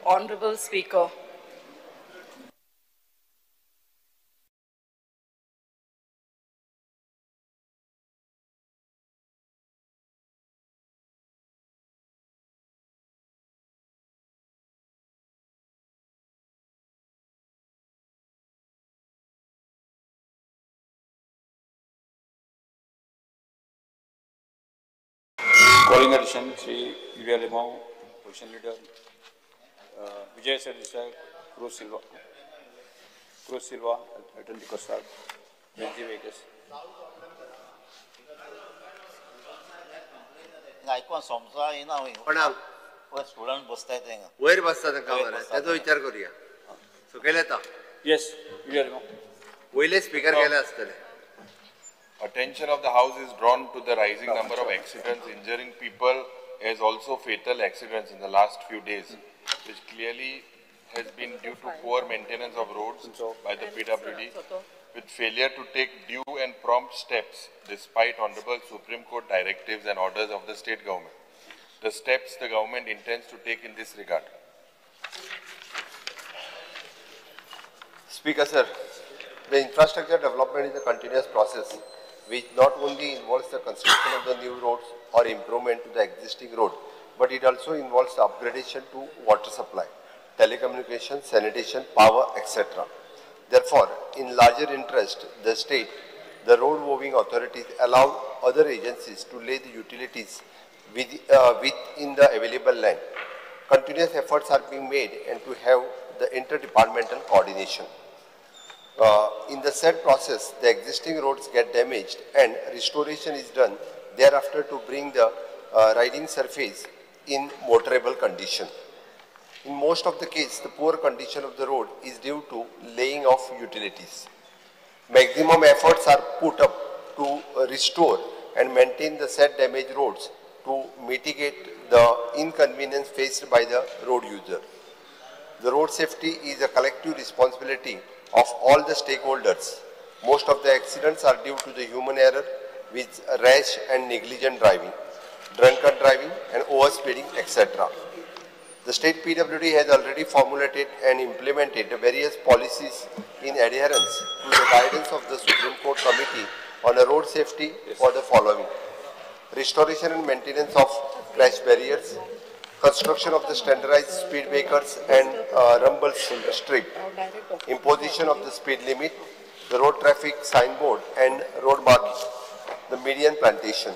Honorable Speaker. Calling attention, Sri Yulia Limau, Opposition Leader, Vijay Sardesai, Cruz Silva, Atal Kosar, Benji Vegas. आयकून समजा येना कोणाक student बसताय तेंगा वयर बसता तांकां मरे तेजो विचार करुया सकयल येता Yes, Yulia Limau. वयले स्पीकर गेले आसतले. Attention of the House is drawn to the rising number of accidents injuring people as also fatal accidents in the last few days, which clearly has been due to poor maintenance of roads by the PWD, with failure to take due and prompt steps despite Honorable Supreme Court directives and orders of the state government. The steps the government intends to take in this regard. Speaker sir, the infrastructure development is a continuous process which not only involves the construction of the new roads or improvement to the existing road, but it also involves the upgradation to water supply, telecommunication, sanitation, power, etc. Therefore, in larger interest, the state, the road moving authorities allow other agencies to lay the utilities within the available land. Continuous efforts are being made and to have the interdepartmental coordination. In the said process, the existing roads get damaged and restoration is done thereafter to bring the riding surface in motorable condition. In most of the case, the poor condition of the road is due to laying of utilities. Maximum efforts are put up to restore and maintain the said damaged roads to mitigate the inconvenience faced by the road user. The road safety is a collective responsibility of all the stakeholders. Most of the accidents are due to the human error with rash and negligent driving, drunken driving and overspeeding, etc. The state PWD has already formulated and implemented various policies in adherence to the guidance of the Supreme Court Committee on road safety for the following: restoration and maintenance of crash barriers, construction of the standardized speed breakers and rumble strip, imposition of the speed limit, the road traffic signboard and road marking, the median plantation.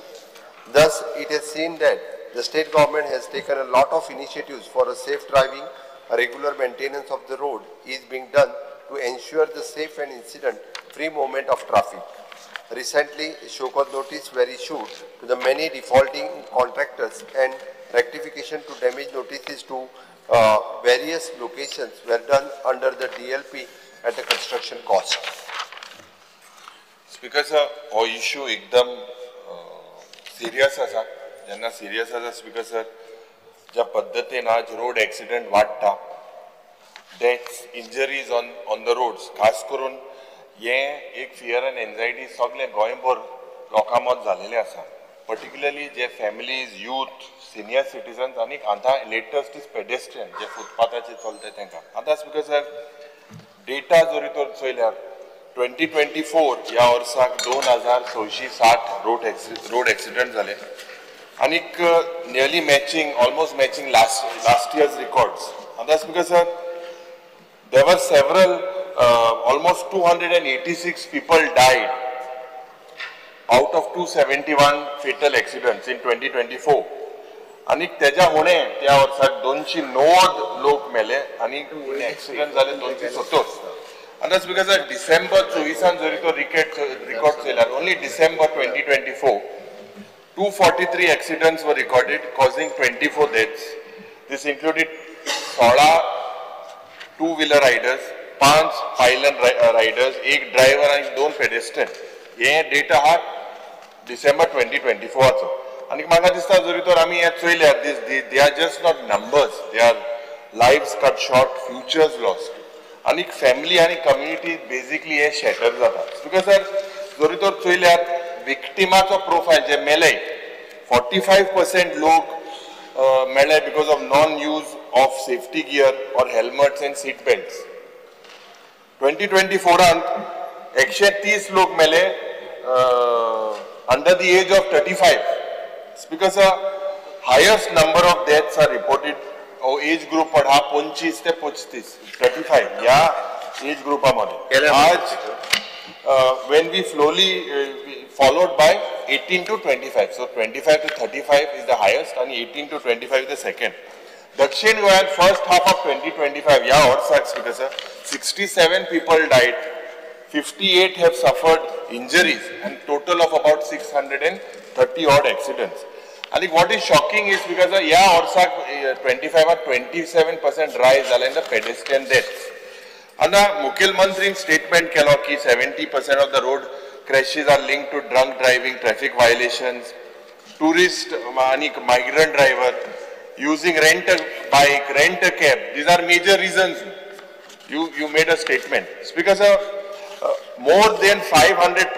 Thus, it is seen that the state government has taken a lot of initiatives for a safe driving. A regular maintenance of the road is being done to ensure the safe and incident-free movement of traffic. Recently, show-cause notice were issued to the many defaulting contractors and rectification to damage notices to various locations were done under the DLP at a construction cost. Speaker sir, हो issue एकदम serious आसा. जेन्ना serious आसा Speaker sir, ज्या पद्धतीन आज road accident वाढता, deaths, injuries on the roads, खास करून ये एक fear and anxiety सगळे गोंयभर लोकां मत झालेले आसा. Particularly जे families, youth, senior citizens आणि आता latest is pedestrian जे फुटपाथाचेर चलता तेंकां. आता Speaker sir, data जरी तर चोयल्यार 2024 या वर्साक 2660 रोड एक्सिडेंट झाले आणि nearly matching, almost matching last year's records. And that's because there were several, almost 286 people died out of 271 fatal accidents in 2024. आणि त्याच्या होणे त्या वर्साक 290 लोक मेले आणि ऍक्सिडेंट झाले 270. And that's because December 24 जरी तो record चेल्यार only December 2024 243 accidents were recorded causing 24 deaths. This included 16 two-wheeler riders, 5 pylon riders, 1 driver and 2 pedestrian. हे data हा December 2024 चा. आणि म्हाका दिसता जरी तर आमी हे चोयल्यार they are just not numbers, they are lives cut short, futures lost. आणि फॅमिली आणि कम्युनिटी बेसिकली हे शॅटर जाता. बिकॉज सर जरी तर चोयल्यार विक्टिमाचो प्रोफायल जे मेले 45% लोक मेले because of non use of safety gear or helmets and seat belts. 2024 130 लोक मेले under the age of 35. It's because a highest number of deaths are reported age group पर हा 25 ते 35 या age group मध्ये. आज when we slowly followed by 18 to 25. So 25 to 35 is the highest and 18 to 25 is the second. Dakshin Goan first half of 2025, yeah, or sucks because 67 people died, 58 have suffered injuries, and total of about 630 odd accidents. I think what is shocking is because yeah, or suck 25 or 27% rise in the pedestrian deaths. And the Mukhil Mantri's statement kelo ki 70% of the road crashes are linked to drunk driving, traffic violations, tourist, migrant driver, using rent a bike, rent a cab. These are major reasons. You made a statement. It's because more than 500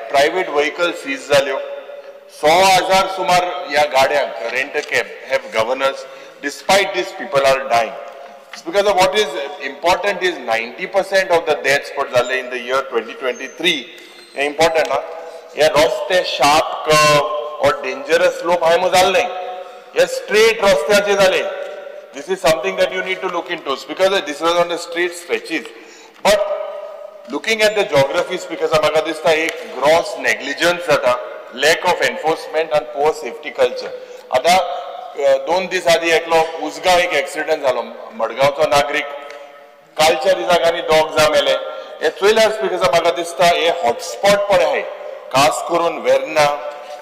private vehicles seized झाल्यो. 100,000 sumar या गाड्यांक rent a cab have governors. Despite this, people are dying. It's because of what is important is 90% of the deaths put झाले in the year 2023. Important ना? या रस्ते sharp curve or dangerous slope हाय मुझाल नहीं. Yes, straight रस्त्याचे झाले. This is something that you need to look into because this was on the straight stretches. But looking at the geographies, because आम्हाला दिसता एक gross negligence जाता, lack of enforcement and poor safety culture. आता 2 दिवस आधी एकलो उसगाव एक accident झालो, मडगावचो नागरिक कालच्या दिसाकांनी दोग जामेले. हे चोयल्यार because आम्हाला दिसता हे हॉटस्पॉट पण आहे. खास करून वेर्ना,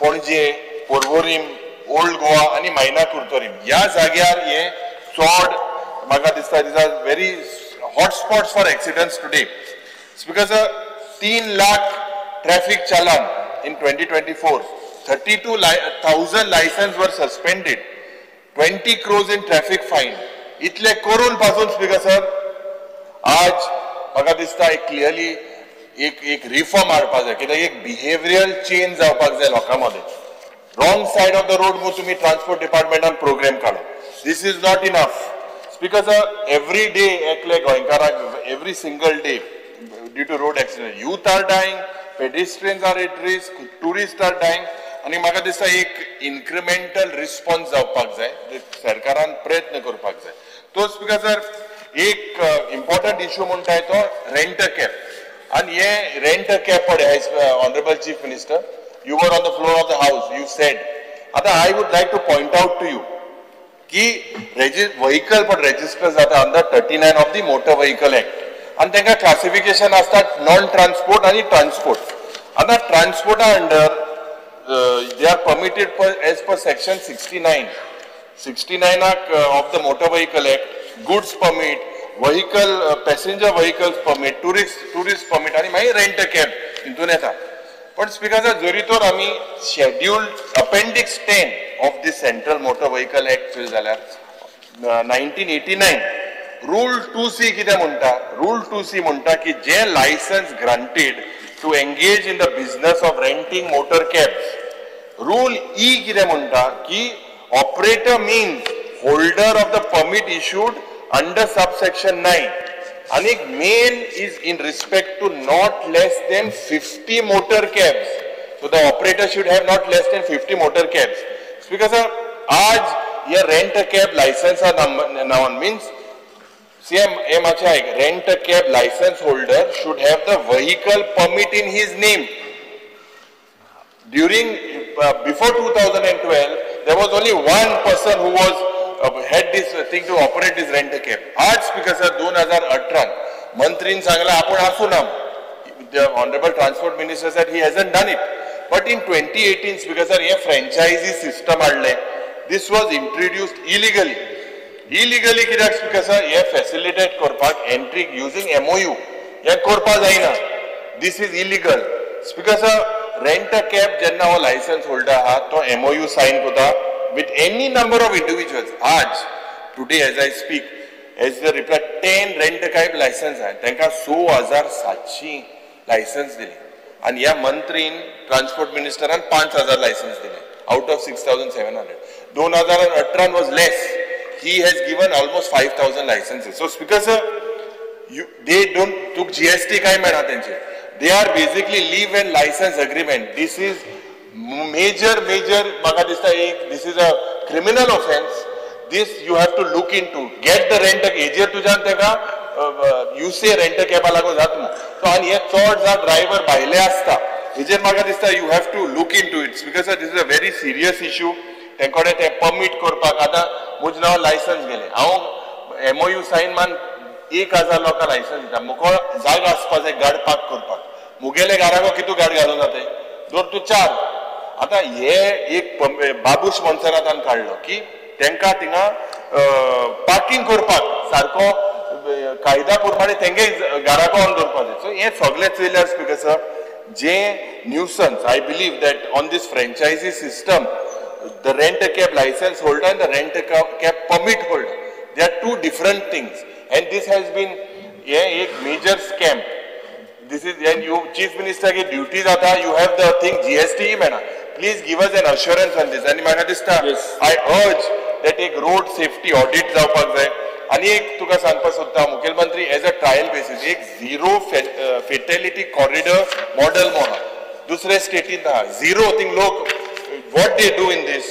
पणजे, पोर्वोरीम, ओल्ड गोवा आणि मायना कुर्तोरीम या जाग्यार हे चोड म्हाका दिसता these are very hot spots for accidents today. It's because 3 lakh traffic challan in 2024, 32,000 licenses were suspended, 20 crores in traffic fine. इतले करून पासून because आज म्हाका दिसता एक क्लियरली एक रिफॉर्म हाडपाक जाय कित्याक एक बिहेवियरल चेंज जावपाक जाय लोकांमध्ये. Wrong side of the road move to me transport department and program kalo. This is not enough. It's because every day, every single day, due to road accident, youth are dying, pedestrians are at risk, tourists are dying. आणि म्हाका दिसता एक incremental response जावपाक जाय. सरकारान प्रयत्न करपाक जाय. तोच because एक important issue म्हणटाय तो rent a cab. आणि हे rent a cab पडे Honorable Chief Minister. You were on the floor of the house, you said. I would like to point out to you that vehicle but registers are under 39 of the Motor Vehicle Act. And then classification as non-transport and transport. And the transport are under, they are permitted as per section 69. 69 of the Motor Vehicle Act, goods permit, vehicle, passenger vehicles permit, tourist permit, and my rent a cab. But speaker, जरी तर आम्ही scheduled appendix 10 of the Central Motor Vehicle Act फिल झाल्यार 1989 rule 2C कितें म्हणटा rule 2C म्हणटा की जे license granted to engage in the business of renting motor cabs. Rule E कितें म्हणटा की operator means holder of the permit issued under subsection 9. And main is in respect to not less than 50 motor cabs. So the operator should have not less than 50 motor cabs. Because आज ये rent a cab license now means rent a cab license holder should have the vehicle permit in his name. During before 2012, there was only one person who was had this thing to operate this rent a cab. आज because 2018 मंत्रीन सांगला आपण आसू ना. The Honorable Transport Minister said he hasn't done it. But in 2018 because ये franchisee system हाडले. This was introduced illegally. Illegally कित्याक because ये facilitate करपाक entry using MOU. ये करपा जायना. This is illegal. Because rent a cab जेन्ना हो license holder हा तो MOU sign करता with any number of individuals. Today as I speak, as the reply 10 rent a cab license आहे त्यांका 16,700 license दिले आणि या मंत्रीन transport minister and 5,000 license दिले out of 6,700. 2018 was less. he has given almost 5,000 licenses. So Speaker sir, they don't took GST kai mena tenche. They are basically leave and license agreement. This is major maga dista this is a criminal offense. This you have to look into. Get the rent easier to jante ka you say rent cab alago jatmu. So and ye chod za driver baile asta. Easier maga dista you have to look into it because this is a very serious issue. Tenkode te permit korpak ada mujna license gele. Ao MOU sign man 1,000 लोका licence दिता मुको जाग आसपास एक गाड park करपाक मुगेले घराको कितू गाड घालून जाते 2 to 4 आता हे एक बाबूश मनसरातान काढलो की तेंका थिंगा पार्किंग करपाक सारको कायदा प्रमाणे तेंगे घराको ऑन दवरपाक जाय सो हे सगळे ट्रेलर्स बिकॉज जे nuisance I believe that on this franchise system the rent a cab licence holder and the rent a cab permit holder they are two different things. And this has been a major scam. This is when you chief minister ki duties aata, you have the thing GST mena. Please give us an assurance on this. And yes. I urge that a road safety audit जावपाक जाय. आणि एक तुका सांगपाक सोदता मुखेलमंत्री as a trial basis एक zero fatality corridor model मोहा दुसरे स्टेटीन था zero thing लोक what they do in this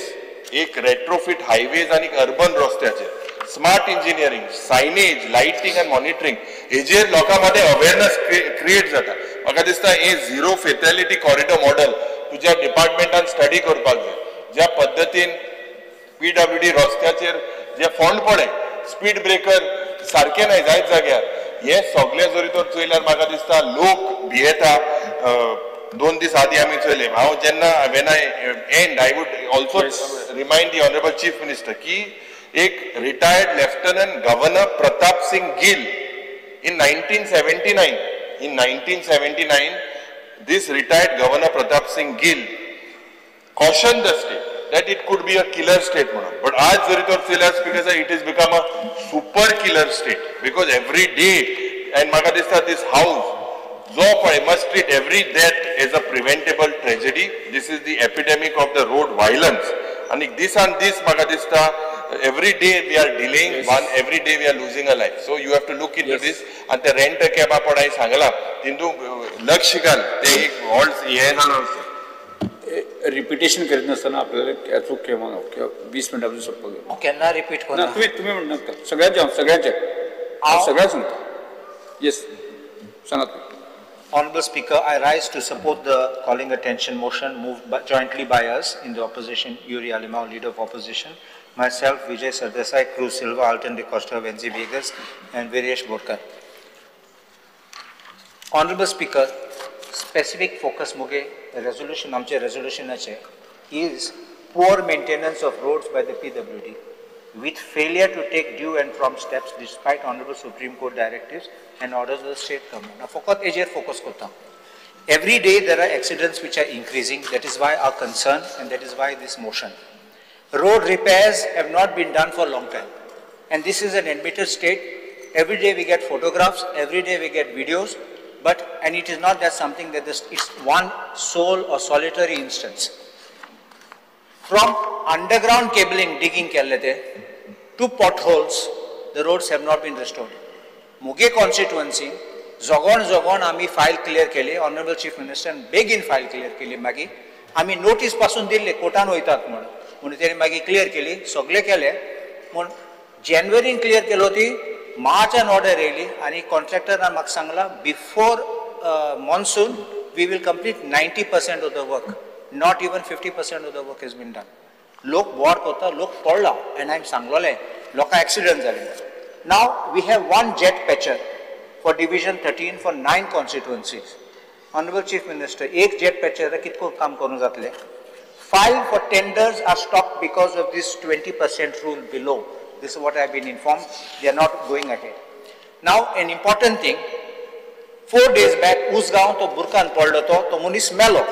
एक retrofit highways आणि urban रस्त्याचे smart engineering signage lighting and monitoring हेजेर लोकांमध्ये अवेअरनेस क्रिएट जाता. म्हाका दिसता हे झिरो फेटॅलिटी कॉरिडॉर मॉडेल तुझ्या डिपार्टमेंटान स्टडी करपाक जाय. ज्या पद्धतीन PWD रस्त्याचेर जे फोंड पडे स्पीड ब्रेकर सारखे नाही जायत जाग्यार हे सगळे जरी तो चयल्यार म्हाका दिसता लोक भियेता. 2 दीस आदी आमी चयले हांव जेन्ना when I end I would also remind the honourable chief minister की एक retired lieutenant governor Pratap Singh Gill in 1979 this retired governor Pratap Singh Gill cautioned the state that it could be a killer state but आज जरी तो killers because it has become a super killer state because every day and म्हाका दिसता this house जो पळय must treat every death as a preventable tragedy. This is the epidemic of the road violence and this म्हाका दिसता every day we are delaying one, every day we are losing a life. So you have to look into this and the rent cab आपण आई सांगला तिंतू लक्ष घाल ते एक ऑल्स हे जालो रिपिटेशन करीत नसताना आपल्याला अचूक केव्हा 20 मिनिटांमध्ये सोपं केन्ना रिपीट ना तुम्ही म्हणतात सगळ्यांचे सगळ्या सांगता येस सांगा. Honorable Speaker, I rise to support the calling attention motion moved jointly by us in the opposition, Yuri Alimao, leader of opposition, myself, Vijay Sardesai, Cruz Silva, Alton de Costa, Venzi Vegas, and Viresh Borkar. Honorable Speaker, specific focus muge resolution, amche resolution is poor maintenance of roads by the PWD, with failure to take due and prompt steps despite Honorable Supreme Court directives and orders of the state government. Now, focus kota. Every day there are accidents which are increasing. That is why our concern and that is why this motion. Road repairs have not been done for a long time. And this is an admitted state. Every day we get photographs, every day we get videos, and it is not that something that it's one sole or solitary instance. From underground cabling digging to potholes, the roads have not been restored. Muge constituency, zogon आम्ही file clear केले, Honorable Chief Minister and begin file clear केली मागी, आम्ही notice पासून दिले कोर्टान वयतात म्हणून तेणी मागी clear केली, सगळे केले, म्हण January clear केलो ती March an order येयली आणि contractor म्हाका सांगला before monsoon we will complete 90% of the work, not even 50% of the work has been done. लोक बोर करता, लोक पडला, and I'm सांगलोले, लोका accident जाले. Now we have one jet patcher for Division 13 for 9 constituencies. Honorable Chief Minister, एक jet patcher रा कितको काम करून जातले? 5 for tenders are stopped because of this 20% rule below. This is what I have been informed. They are not going ahead. Now an important thing. 4 days back, Usgaon to Burkan पडलो तो मुनीस मेलो.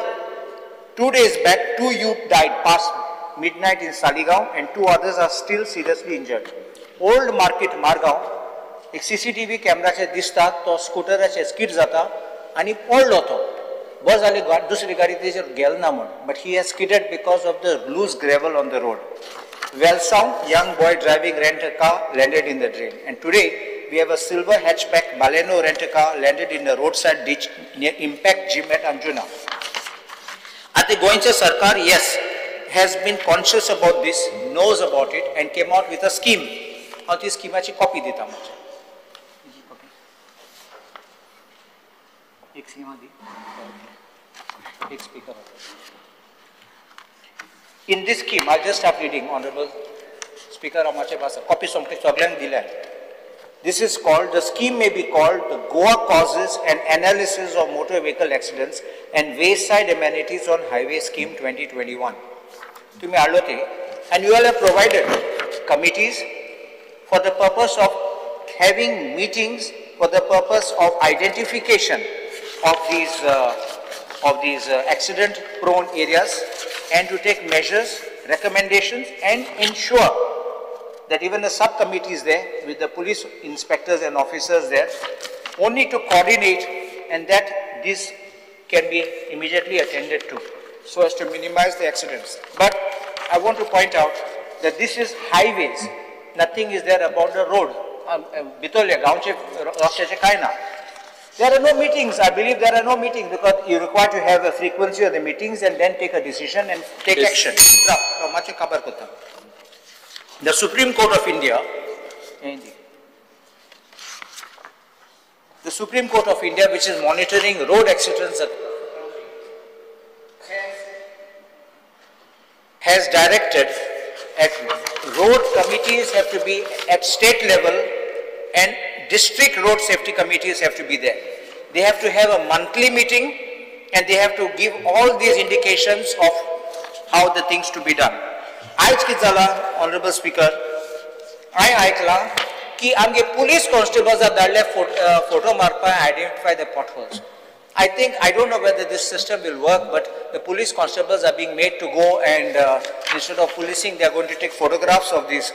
2 days back, 2 youth died past midnight in Saligaon and 2 others are still seriously injured. Old Market Margaon एक CCTV कॅमेराचे दिसतात तो स्कूटराचे skid जाता आणि पडलो तो बस जाली दुसरी गाडी तेजेर गेल ना म्हण but he has skidded because of the loose gravel on the road. Wellsound, young boy driving rent-a-car landed in the drain. And today, we have a silver hatchback Baleno rent-a-car landed in a roadside ditch near Impact Gym at Anjuna. At the Goenka Sarkar, yes, has been conscious about this, knows about it, and came out with a scheme. And this scheme is copy deta much. In this scheme, I'll just start reading, Honorable Speaker, copy something. This is called, the scheme may be called the Goa Causes and Analysis of Motor Vehicle Accidents and Wayside Amenities on Highway Scheme 2021. And you all have provided committees for the purpose of having meetings for the purpose of identification of these accident-prone areas and to take measures, recommendations, and ensure that even the subcommittee is there with the police inspectors and officers there, only to coordinate and that this can be immediately attended to so as to minimize the accidents. But I want to point out that this is highways. Nothing is there about the road. There are no meetings. I believe there are no meetings because you require to have a frequency of the meetings and then take a decision and take action. The Supreme Court of India, which is monitoring road accidents, has directed that road committees have to be at state level and district road safety committees have to be there. They have to have a monthly meeting and they have to give all these indications of how the things to be done. आज की जाला Honorable Speaker, I आयकला की आमगे police constables are धाडले photo marpa identify the potholes. I don't know whether this system will work, but the police constables are being made to go and instead of policing, they are going to take photographs of these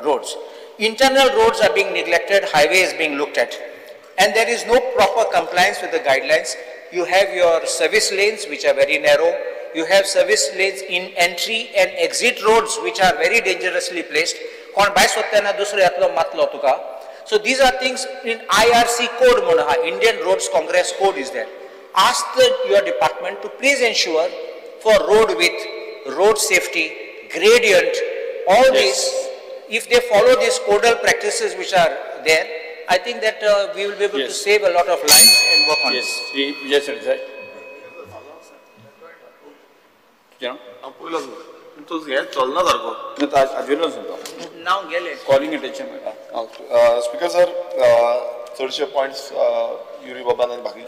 roads. Internal roads are being neglected, highway is being looked at. And there is no proper compliance with the guidelines. You have your service lanes, which are very narrow. You have service lanes in entry and exit roads, which are very dangerously placed. So these are things in IRC code, Indian Roads Congress code is there. Ask your department to please ensure for road width, road safety, gradient, all these, if they follow these codal practices which are there, I think that we will be able to save a lot of lives and work on this. Yes, sir. Now, calling attention. Speaker sir, चडशे points Yuri बाबान आनी बाकी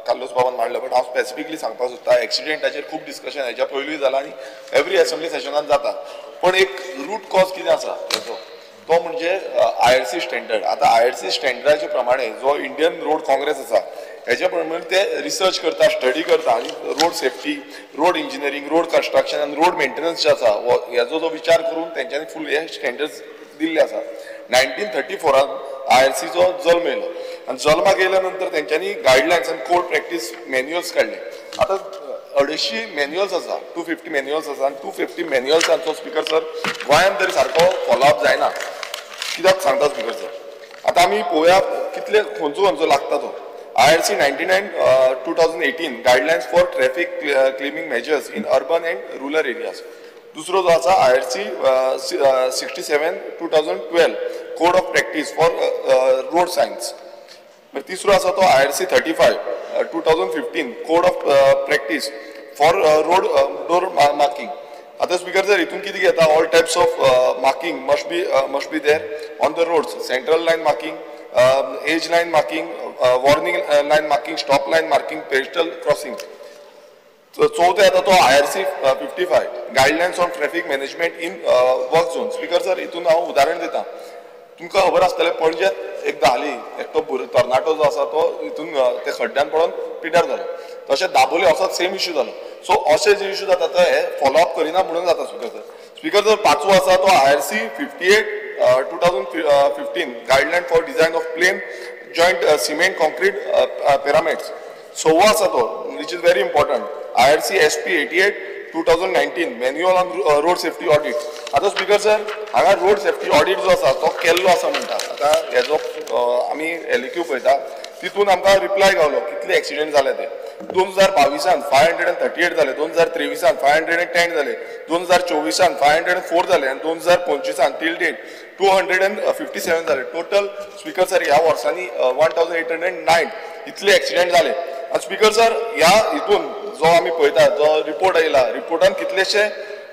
Carlos बाबान मांडले, but हांव specifically सांगपाक सोदता एक्सिडेंटाचेर खूब डिस्कशन हेच्या पयलींय जालां आनी एवरी असेंब्ली सेशनान जाता, पण एक रूट कॉज कितें आसा हेचो तो म्हणजे IRC स्टँडर्ड. आतां IRC स्टँडर्डाचे प्रमाणे जो इंडियन रोड काँग्रेस आसा हेच्या प्रमाणे ते रिसर्च करता, स्टडी करता आनी road safety, road engineering, road construction आनी रोड मेंटेनन्स जे आसा हेजो जो विचार करून तेंच्यांनी फूल हे स्टँडर्ड्स दिल्ले आसा. 1934 IRCचो जल्म येयलो आनी जल्माक येयल्या नंतर तेंच्यांनी गायडलायन्स आनी कोड प्रॅक्टीस मॅन्युअल्स काडले. आतां 250 मॅन्युअल्स आसा, 250 मॅन्युअल्स आसा आनी 250 मॅन्युअल्सांचो स्पीकर सर गोंयांत तरी सारको फॉलोअप जायना. कित्याक सांगता स्पीकर सर, आतां आमी पळोवया कितले खंयचो लागता तो. IRC 99/2018 guidelines for traffic calming measures in urban and rural areas. दुसरो जो आसा IRC 67/2012 code of practice for road signs. तिसरो आसा तो IRC 35/2015 code of practice for road door marking. आता स्पीकर सर हितून कितें घेता, all types of marking must be there on the roads, central line marking, age line marking, warning line marking, stop line marking, pedestal crossing. चौथे आता तो IRC 55 guidelines on traffic management in work zone. Speaker sir हितून हांव उदाहरण दिता, तुमकां खबर आसतलें पणजेंत एकदां हाली एकटो तरणाटो जो आसा तो हितून ते खड्ड्यान पडोवन पिड्ड्यार जालो. तशें दाबोले असोच सेम इश्यू जालो. सो अशे जे इश्यू जाता ते हे फॉलोअप करिना म्हणून जाता स्पीकर सर. स्पीकर सर पांचवो आसा तो IRC 58/2015 guideline for design of plain joint cement concrete pyramids. सव्वो आसा तो which is very important IRC SP 88 2019 manual on road safety audit. आता स्पीकर सर हांगा रोड सेफ्टी ऑडिट जो आसा तो केल्लो आसा म्हणटा. आता हेजो आमी एलक्यू पळयता तितून आमकां रिप्लाय गावलो कितले एक्सिडेंट जाले ते. 2022 538 जाले, 2023 510 जाले, 2024 504 जाले आनी 2025 टील डेट 257 जाले. टोटल स्पीकर सर ह्या वर्सांनी 1809 इतले एक्सिडेंट जाले. आनी स्पीकर सर ह्या हितून जो आमी पळयता जो रिपोर्ट आयला रिपोर्टान कितलेशे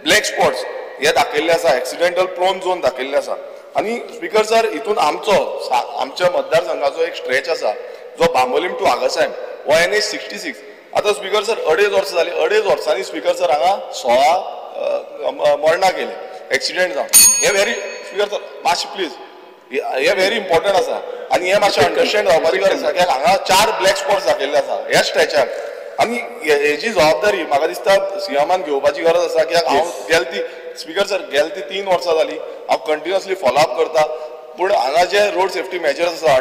ब्लॅक स्पॉट्स हे दाखयल्ले आसा, एक्सिडेंटल प्रोन झोन दाखयल्ले आसा. आनी स्पीकर सर हितून आमच्या मतदारसंघाचो एक स्ट्रेच आसा जो बांबोलीम टू आगासायम हो NH 66. आता स्पीकर सर 2.5 वर्सां जाली. 2.5 वर्सांनी स्पीकर सर हांगा 16 मरणां गेले एक्सिडेंट जावन. हे व्हेरी स्पीकर सर मातशें प्लीज हे व्हेरी इम्पॉर्टंट आसा आनी हे मातशें अंडरस्टँड जावपाची गरज आसा कित्याक हांगा 4 ब्लॅक स्पॉट्स दाखयल्ले आसा ह्या स्ट्रेचार. आनी हेजी जबाबदारी म्हाका दिसता सीएमान घेवपाची गरज आसा कित्याक हांव गेल स्पीकर सर गेल ती 3 वर्सां जाली हांव कंटिन्युअसली फॉलोअप करता. पूण हांगा जे रोड सेफ्टी मेजर्स आसा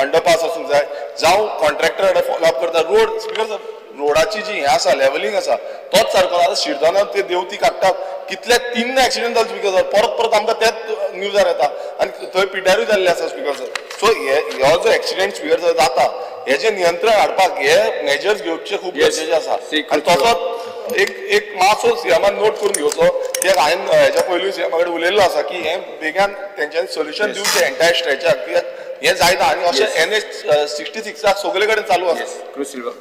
अंडरपास आसूंक जाय जावं कॉन्ट्रॅक्टर फॉलोअप करता. रोड स्पीकर सर रोडाची जी हें आसा लेवलिंग आसा तोच सारको आतां शिरदोना ते देवती काडटात कितले 3 एक्सिडेंट जाले स्पीकर सर. परत आमकां तेच न्यूजार येता आनी थंय पिड्यारूय जाल्ले आसा स्पीकर सर. सो हो जो एक्सिडेंट स्पीकर सर जाता हेजें नियंत्रण हाडपाक हे मेजर्स घेवचे खूब गरजेचे आसा. आनी तसोच एक मातसो सीएमान नोट करून घेवचो कित्याक हांवें हेच्या पयलीं सीएमा कडेन उलयल्लो आसा की हें बेगान तेंच्यांनी सोल्युशन दिवचें एंटायर स्ट्रेचाक कित्याक हें जायना आनी अशें NH 66 सगळे कडेन चालू आसा.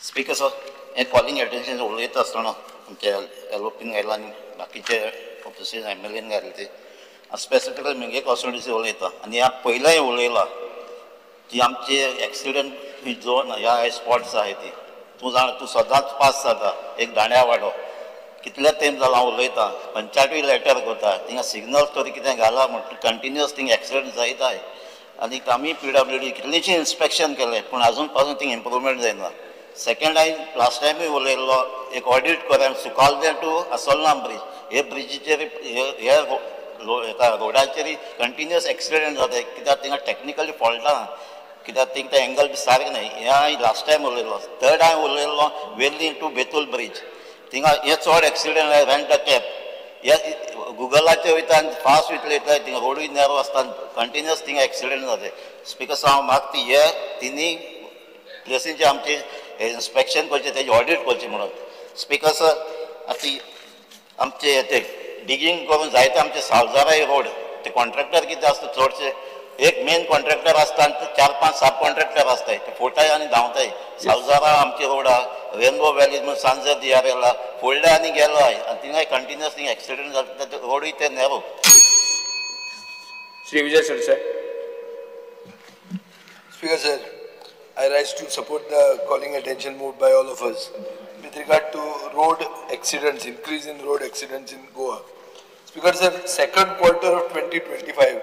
स्पीकर सर हे कॉलिंग एटेन्शन उलयता आसतना आमच्या एलओपीन घायला आनी बाकीचे ऑफिसीस MLAन घायले ते स्पेसिफिकली म्हगे कॉन्स्टिट्युएन्सी उलयता आनी ह्या पयलेंय उलयलां की आमचे एक्सिडेंट झोन ह्या स्पॉट्स आहाय ती तूं सदांच पास जाता. एक दांड्या वाडो कितले टायम जाला हांव उलयता पंचायतूय लेटर करता थिंगा सिग्नल्स तरी कितें घाला म्हणटा कंटिन्युअस थिंगा एक्सिडेंट जायताय. आनी आमी PWD कितलेशें इन्स्पेक्शन केलें पूण आजून पासून थिंगा इम्प्रुवमेंट जायना. सेकंड लास्ट टायमूय उलयल्लो एक ऑडिट करा सुकालदे टू असोलनाम ब्रिज हे ब्रिजीचेर हे रोडाचेर कंटिन्युअस एक्सिडेंट जाता कित्याक थिंगा टॅक्निकली फॉल्ट आहा कित्याक थिंगा ते एंगल बी सारकें न्हय. हे हांवें लास्ट टायम उलयल्लो. थर्ड हांवें उलयल्लो वेल्ली टू बेतूल ब्रिज थिंगा हे चड एक्सिडेंट रेंट अ कॅब हे गुगलाचेर वयता आनी फास्ट वयतले वयता थिंगा रोडूय नॅरो आसता कंटिन्युअस थिंगा एक्सिडेंट जाता. स्पीकर हांव मागता हे तिनी प्लेसींचे आमचे इन्स्पेक्शन करचें तेजें ऑडिट करचें म्हणून. स्पीकर सर आतां आमचे ते डिगींग करून जायते आमचे सावजाराय रोड ते कॉन्ट्रॅक्टर कितें आसता चडशे एक मेन कॉन्ट्रॅक्टर आसता आनी 4-5 सब कॉन्ट्रॅक्टर आसताय ते फोटाय आनी धांवताय. सावजारा आमचे रोड आहा रेनबो व्हॅली म्हणून सांजर दियारेला फोडले आनी गेलो आय आनी थिंगाय कंटिन्युअस थिंगा एक्सिडेंट जाता रोडूय ते narrow. Shri Vijay Sardesai. Speaker sir, I rise to support the calling attention moved by all of us with regard to road accidents, increase in road accidents in Goa. Speaker sir, second quarter of 2025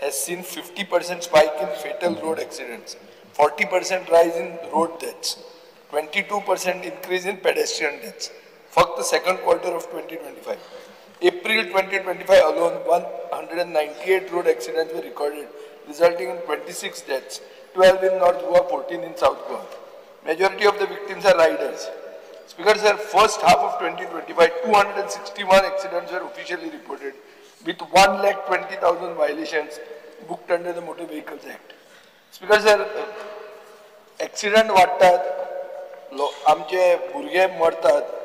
has seen 50% spike in fatal road accidents, 40% rise in road deaths, 22% increase in pedestrian deaths. First, the second quarter of 2025. April 2025 alone, 198 road accidents were recorded, resulting in 26 deaths. 12 in North Goa, 14 in South Goa. Majority of the victims are riders. Speaker sir, first half of 2025, 261 accidents were officially reported with 1,20,000 violations booked under the Motor Vehicles Act. Speaker sir, accident वाडटात, आमचे भुरगे मरतात,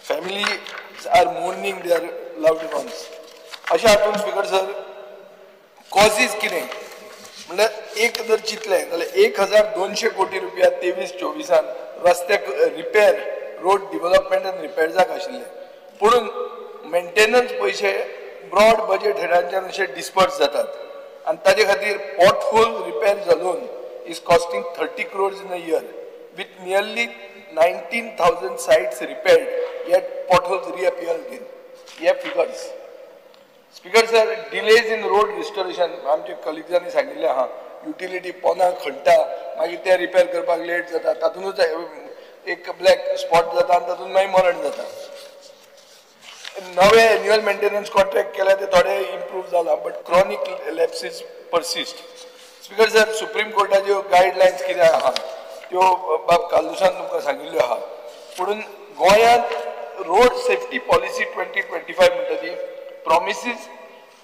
families are mourning their loved ones. अशा हातून speaker sir causes कितें म्हणल्यार एक जर चितलें जाल्यार 1,200 कोटी रुपया 23-24 रस्त्याक रिपेर रोड डिवेलपमेंट आनी रिपेर्साक आशिल्ले पूण मेंटेनन्स पयशे ब्रॉड बजेट हेडांच्यान अशे डिस्पर्स जातात आनी ताजे खातीर पॉटहोल रिपेर जालून is costing 30 crores in a year with nearly 19,000 sites repaired yet potholes reappear again. Ye figures. Speaker sir, delays in road restoration आमचे कलिग्जांनी सांगिल्ले आहा युटिलिटी पोना खणटा मागीर ते रिपेर करपाक लेट जाता तातूंतच एक ब्लॅक स्पॉट जाता आनी तातूंत मागीर मरण जाता. नवे एन्युअल मेंटेनन्स कॉन्ट्रॅक्ट केल्या ते थोडे इम्प्रूव जाला but chronic lapses persist. Speaker sir, supreme कोर्टाच्यो गायडलायन्स कितें आहा त्यो बाब कालुसान तुमकां सांगिल्ल्यो आहा म्हणून गोंयांत रोड सेफ्टी पॉलिसी 2025 म्हणटा ती promises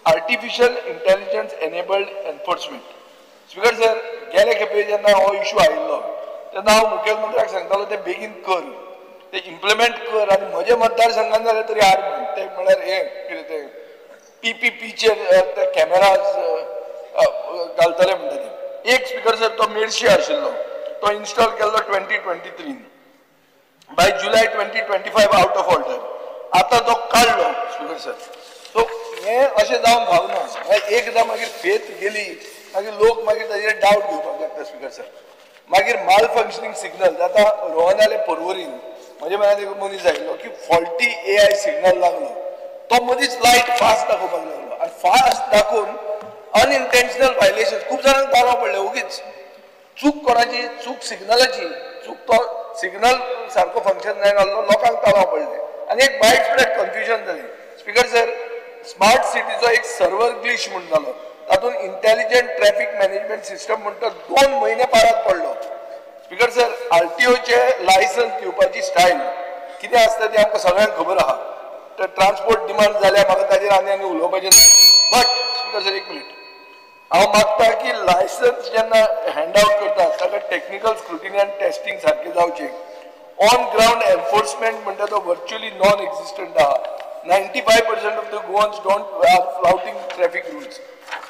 artificial intelligence enabled enforcement. Speaker sir, गेले खेपे जेन्ना हो इश्यू आयिल्लो तेन्ना हांव मुखेलमंत्र्याक सांगतालो ते बेगीन कर, ते इम्प्लिमेंट कर, आनी म्हज्या मतदारसंघान जाल्यार तरी हाड म्हण. ते म्हळ्यार हे कितें ते PPPचेर ते कॅमेराज घालतले म्हणटा ते. एक स्पीकर सर तो मेर्शी आशिल्लो, तो इन्स्टॉल केल्लो 2023. By July 2025 out of order. आता तो काडलो स्पीकर सर. सो हे अशें जावंक फावना. एकदां मागीर फेथ गेली मागीर लोक मागीर ताजेर डावट घेवपाक लागता स्पीकर सर. मागीर माल फंक्शनींग सिग्नल. आतां रोहनाले पर्वरीन म्हजे म्हळ्यार एक मनीस आयिल्लो की फॉल्टी AI सिग्नल लागलो, तो मदींच लायट फास्ट दाखोवपाक लागलो, आनी फास्ट दाखोवन अनइंटेन्शनल व्हायलेशन खूब जाणांक ताळो पडले. उगीच चूक कोणाची, चूक सिग्नलाची, चूक तो सिग्नल सारको फंक्शन जायनासलो, लोकांक ताळो पडले आनी एक वायड स्प्रेड कन्फ्युजन जालें. स्पीकर सर, स्मार्ट सिटीचो एक सर्वर ग्लिच म्हणून जालो, तातूंत इंटेलिजंट ट्रॅफिक मॅनेजमेंट सिस्टम म्हणटा 2 म्हयने पारात पडलो. स्पीकर सर, RTOचे लायसन्स दिवपाची स्टायल कितें आसता ती आमकां सगळ्यांक खबर आहा. तर ट्रान्सपोर्ट डिमांड जाल्यार म्हाका ताजेर आनी उलोवपाचें ना. बट स्पीकर सर, एक मिनीट, हांव मागता की लायसन्स जेन्ना हँड आउट करता ताका टेक्निकल स्क्रुटिनी आनी टेस्टिंग सारकें जावचें. ऑन ग्राउंड एनफोर्समेंट म्हणटा तो व्हर्च्युअली नॉन एक्झिस्टंट आहा. 95% of the Goans don't are flouting traffic rules.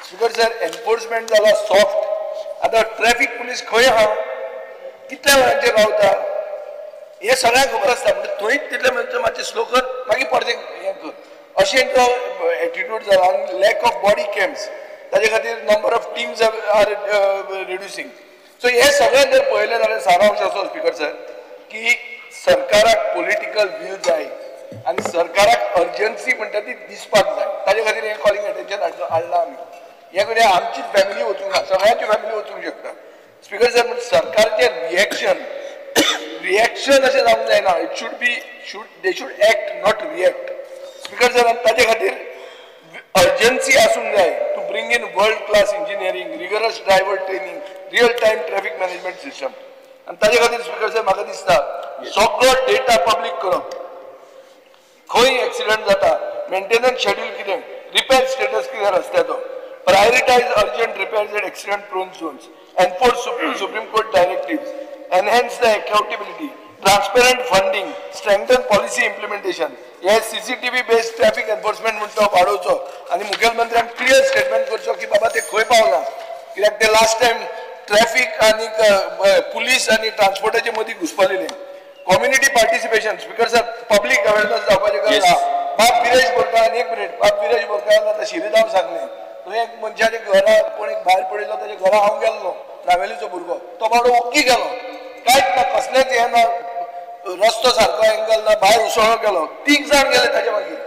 Speaker sir, enforcement जाला सॉफ्ट. आतां ट्रॅफिक पुलीस खंय आहा, कितल्या वेळाचेर रावता, हे सगळ्यांक खबर आसता. म्हणजे थंयच तितले म्हणजे मातशें स्लो कर, मागीर परतें हें कर, अशें तो एटिट्यूड जाला. आनी लॅक ऑफ बॉडी कॅम्स, ताजे खातीर number of teams are reducing. So हे सगळें जर पळयलें जाल्यार सारांश असो स्पीकर सर की सरकाराक पॉलिटिकल वील जाय आनी सरकाराक अर्जन्सी म्हणटा ती दिसपाक जाय. ताजे खातीर हें कॉलिंग एटेन्शन हाडलां आमी. हे कडेन आमचीच फॅमिली वचूंक ना, सगळ्यांची फॅमिली वचूंक शकता. स्पीकर सर, म्हणजे सरकारचें रिएक्शन अशें जावंक जायना. It should be they should act not react. Speaker sir, ताजे खातीर अर्जन्सी आसूंक जाय to bring in world class engineering, rigorous driver training, real time traffic management system. आनी ताजे खातीर स्पीकर सर म्हाका दिसता सगळो डेटा पब्लीक करप. खंय एक्सिडंट जाता, मेंटेनन्स शेड्यूल कितें, रिपेर स्टेटस कितें रस्त्याचो, prioritise urgent repairs at accident prone zones, enforce supreme court directives, enhance the accountability, transparent funding, strengthen policy implementation. हे CCTV बेस्ड ट्रॅफिक एनफोर्समेंट म्हणटा तो वाडोवचो आनी मुखेलमंत्र्यान क्लियर स्टेटमेंट करचो की बाबा ते खंय पावला. कित्याक ते लास्ट टायम ट्रॅफिक आनी पुलीस आनी ट्रान्सपोर्टाचे मदीं घुसपलेले. Community participation. Speaker sir, public awareness जावपाचें गरज आहा. बाब विरेश बोरकार, एक मिनीट, बाब विरेश बोरकार आतां शिरीगांव सांगलें, थंय एक मनशाच्या घरा कोणी भायर पडिल्लो, ताच्या घरा हांव गेल्लो, नावेलीचो भुरगो, तो बाबडो ओग्गी गेलो, कांयच ना, कसलेंच हें ना, रस्तो सारको एंगल ना, भायर उसळो गेलो, 3 जाण गेले ताचे मागीर.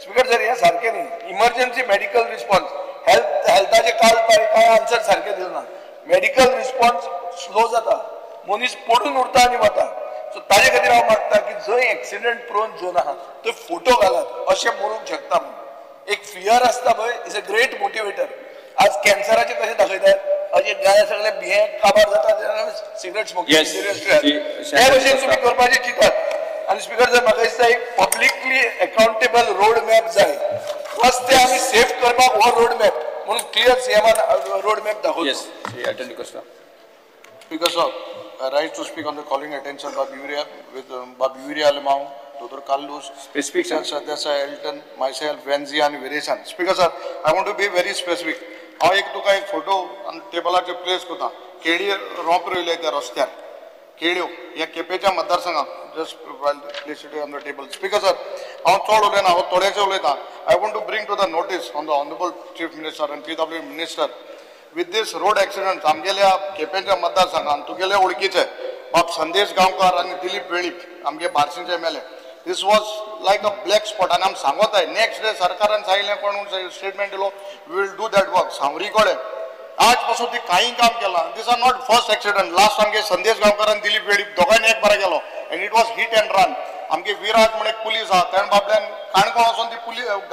स्पीकर सर, हें सारकें न्ही. इमर्जन्सी मेडिकल रिस्पॉन्स, हेल्थाचे कांय आन्सर सारकें दिलना. मेडिकल रिस्पॉन्स स्लो जाता, मनीस पडून उरता आनी वता. सो ताजे खातीर हांव मागता की जंय एक्सिडंट प्रोन झोन आहा थंय फोटो घालात, अशें म्हणूंक शकता. एक फियर आसता पळय, इज अ ग्रेट मोटिवेटर. आज कॅन्सराचे कशें दाखयतात, अशें गाय सगळे भिये काबार जाता, सिगरेट स्मोकिंग हे भशेन तुमी करपाचें चिंतात. आनी स्पीकर सर, म्हाका दिसता एक पब्लिकली अकाउंटेबल रोड मॅप जाय. रस्ते आमी सेफ करपाक हो रोड मॅप म्हणून क्लियर सीएमान रोड मॅप दाखोवचो. Speaker sir, I rise to speak on the calling attention Babu Uriah with Babu Uriah Alimau, Dr. Carlos, Specific, sir. Sadhya Elton, myself, Venzi and Viresan. Speaker sir, I want to be very specific. हांव एक तुका एक photo टेबलाचेर place करता. केळी रोंप रोयले त्या रस्त्यार, केळ्यो ह्या केपेंच्या मतदारसंघात. Just place it on the table. Speaker sir, हांव चड उलयना, हांव थोडेशें उलयतां. I want to bring to the notice on the honourable chief minister and PW minister. With this road accident आमगेल्या केपेंच्या मतदारसंघात तुगेले वळखीचे बाब संदेश गांवकार आनी दिलीप वेळीप आमगे बार्शींचे MLA. This was like a black spot. आनी आमी सांगोताय नेक्स्ट डे सरकारान सांगिल्लें कोण स्टेटमेंट दिलो, we will do that work. सांवरी कडेन आज पासून ती कांय काम केलां. This are not first accident. Last आमगे संदेश गांवकार आनी दिलीप वेळीप दोगांयनी एक बरा गेलो end it was hit and run. आमगे विराज म्हणून एक पुलीस आहा, ताणें बाबल्यान काणकोण वचून ती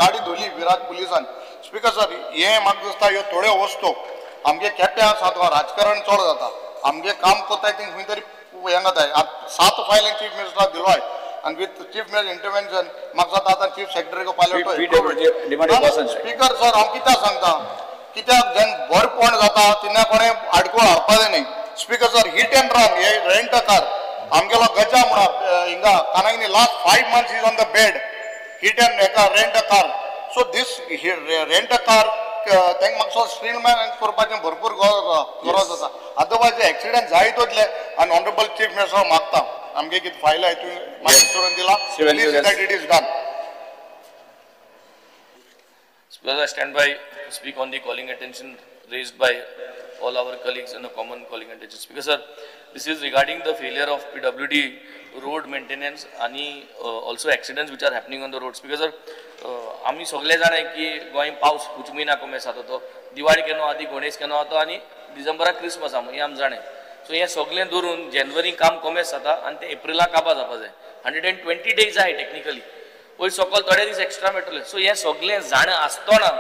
गाडी धरली विराज पुलिसान. स्पीकर सर, हें म्हाका दिसता ह्यो थोड्यो वस्तू आमगे केप्यां सात राजकारण चड जाता. आमगे काम कोत्ताय थिंग खंय तरी हें जाताय 7 फायलींग चीफ मिनिस्टराक दिलोय and with chief minister intervention म्हाका जाता आतां chief secretary को पायलट स्पीकर सर हांव कित्याक सांगता कित्याक जेन्ना भरपण जाता तेन्ना कोणें आडको हाडपाचें न्ही speaker sir hit and run हे रेंट अ कार आमगेलो गजा म्हणा हिंगा कानागिनी last 5 months is on the bed hit and हेका rent a car so this rent a car तांकां म्हाका स्ट्रीमलायन करपाचें भरपूर गरज आसा अदरवायज एक्सिडेंट जायत वतले आनी ऑनरेबल चीफ मिनिस्टर मागता आमगे कितें फायल आहाय तुवें म्हाका विचारून दिला please that it is done. Because I stand by to speak on the calling attention raised by all our colleagues in a common calling attention. Speaker sir, this is regarding the failure of PWD road maintenance and also accidents which are happening on the roads. Speaker sir, आम्ही सगळे जाण की गोंय पावस कुछ महिना कमी जाता तो दिवाळी केन्ना आदी गणेश केन्ना वता आनी डिसेंबराक क्रिसमस आसा हे आमी जाणें सो हे सगळें धरून जानेवारी काम कमी जाता आनी ते एप्रिलाक काबार जावपा जाय 120 days आहे टेक्निकली पयर सकयल थोडे दीस एक्स्ट्रा मेळटले सो हे सगळें जाण आसतना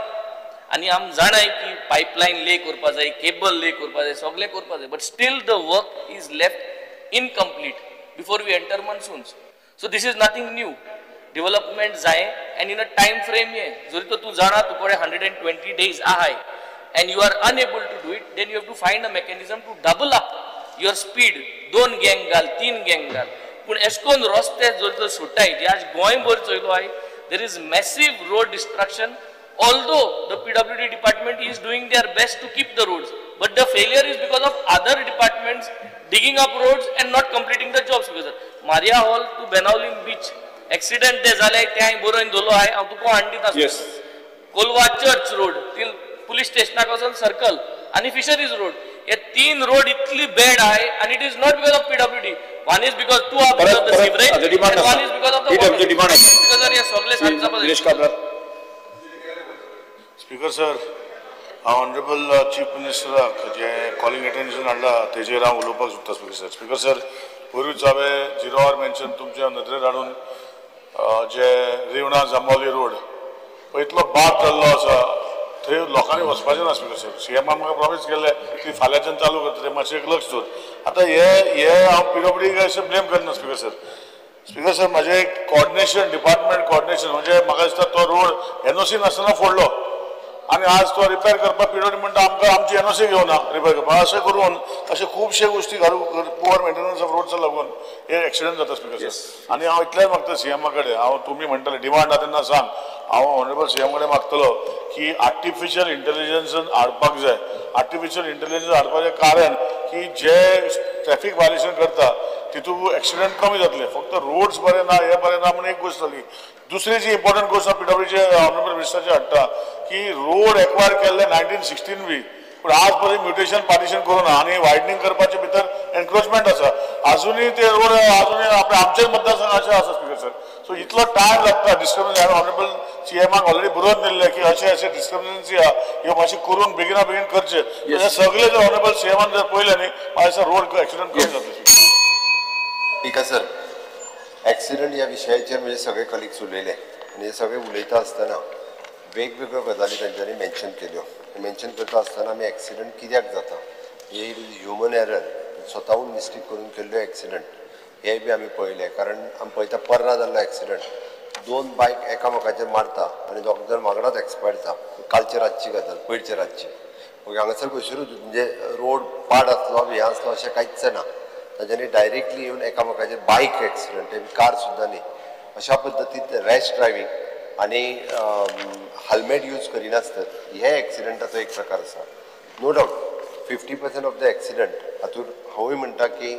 आनी आमी जाणाय की पायपलायन ले करपा जाय केबल ले करपा जाय सगळें करपा जाय but still the work is left incomplete before we enter monsoons. So this is nothing new development जाय and in a time frame ये जरी तो तू जाणा तुकडे 120 days आहाय and you are unable to do it then you have to find a mechanism to double up your speed 2 gang घाल 3 gang घाल पण एशकोन रस्ते जर सुटाय जे आज गोंयभर चोयलो I there is massive road destruction although the PWD department is doing their best to keep the roads but the failure is because of other departments digging up roads and not completing the jobs because Maria Hall to Benaulim beach accident ते जाले ते हांवें बरोवन दवरलो I हांव तुका हाडटा Colva church road till police स्टेशनाक वचून सर्कल आणि फिशरीज रोड हे 3 रोड इतली बॅड आहे आणि it is not because of PWD one is because two of the sewerage and one is because of the water because हे सगळे सारखे स्पीकर सर ऑनरेबल चीफ मिनिस्टराक जे कॉलिंग अटेंशन हाडला तेजेर हांव उलोवपाक सोदता स्पीकर सर पयरूच हांवें 0 hour मेन्शन तुमच्या नदरेर हाडून जे रिवणा जांबोली रोड पळय इतलो बाद जाल्लो आसा थंय लोकांनी वचपाचें ना स्पीकर सर CM म्हाका प्रॉमिस केल्ले की फाल्यांच्यान चालू करता ते मातशें एक लक्ष दवर आतां हे हांव PWD अशें ब्लेम करना स्पीकर सर म्हाजें कॉर्डिनेशन डिपार्टमेंट कॉर्डिनेशन म्हणजे म्हाका दिसता तो रोड NOC नासतना फोडलो आनी आज तो रिपेर करपाक PWD म्हणटा आमकां आमची NOC घेवना रिपेर करपाक अशें करून अशे खुबशे गोश्टी घालून पुअर मेंटेनन्स ऑफ रोड्साक लागून हे एक्सिडेंट जाता स्पीकर सर आनी हांव इतलेंच मागता CM कडेन हांव तुमी म्हणटले डिमांड आहा तेन्ना सांग हांव ऑनरेबल CM कडेन मागतलो की आर्टिफिशियल इंटेलिजन्स हाडपाक जाय आर्टिफिशियल इंटेलिजन्स हाडपाचें कारण की जे ट्रॅफिक वायलेशन करता तितून एक्सिडेंट कमी जातले फक्त रोड्स बरे ना हे बरे ना म्हणून एक गोष्ट जाली दुसरी जी इम्पॉर्टंट गोष्ट PWDचे ऑनरेबल मिनिस्टरचे हाडटा की रोड एक्वायर केल्ले 1916 बी पूण आज पर्यंत म्युटेशन पार्टिशन करूना आनी वायडनींग करपाचे भितर एनक्रोचमेंट आसा अजुनूय ते रोड अजुनूय आपल्या मतदारसंघाचे आसा स्पीकर सर सो इतलो टायम लागता डिस्क्रिमिनन्सी हांवें ऑनरेबल CMक ऑलरेडी बरोवन दिल्ले की अशें डिस्क्रिमिनन्सी आहा ह्यो मातशें करून बेगिना बेगीन करचे हे सगळे जर ऑनरेबल CMन जर पळयलें न्ही म्हाका रोड एक्सिडेंट कमी जातले स्पीकर सर ॲक्सिडंट ह्या विशयाचेर म्हणजे सगळे कलिग्स उलयले आनी हे सगळे उलयता आसतना वेगवेगळ्यो गजाली तांच्यांनी मेन्शन केल्यो मेन्शन करता आसतना आमी ॲक्सिडंट कित्याक जाता हे ह्युमन एरर स्वताहून मिस्टेक करून केल्लो ॲक्सिडंट हे बी आमी पळयले कारण आमी पळयता पर्रा जाल्लो ॲक्सिडंट 2 बायक एकामेकाचेर मारता आनी दोग जाण वांगडाच एक्सपायर जाता कालचे रातची गजाल पयरचे रातची हांगासर कशेरूच म्हणजे रोड पाड आसलो हे आसलो अशें कांयच ना तांच्यांनी डायरेक्टली येवन एकामेकाचेर बायक एक्सिडंट कार सुद्दां न्ही अशा पद्दतीन रॅश ड्रायव्हिंग आनी हेल्मेट यूज करिनासतना हे एक्सिडंटाचो एक प्रकार आसा no doubt 50% of the accident हातूंत हांवूय म्हणटा की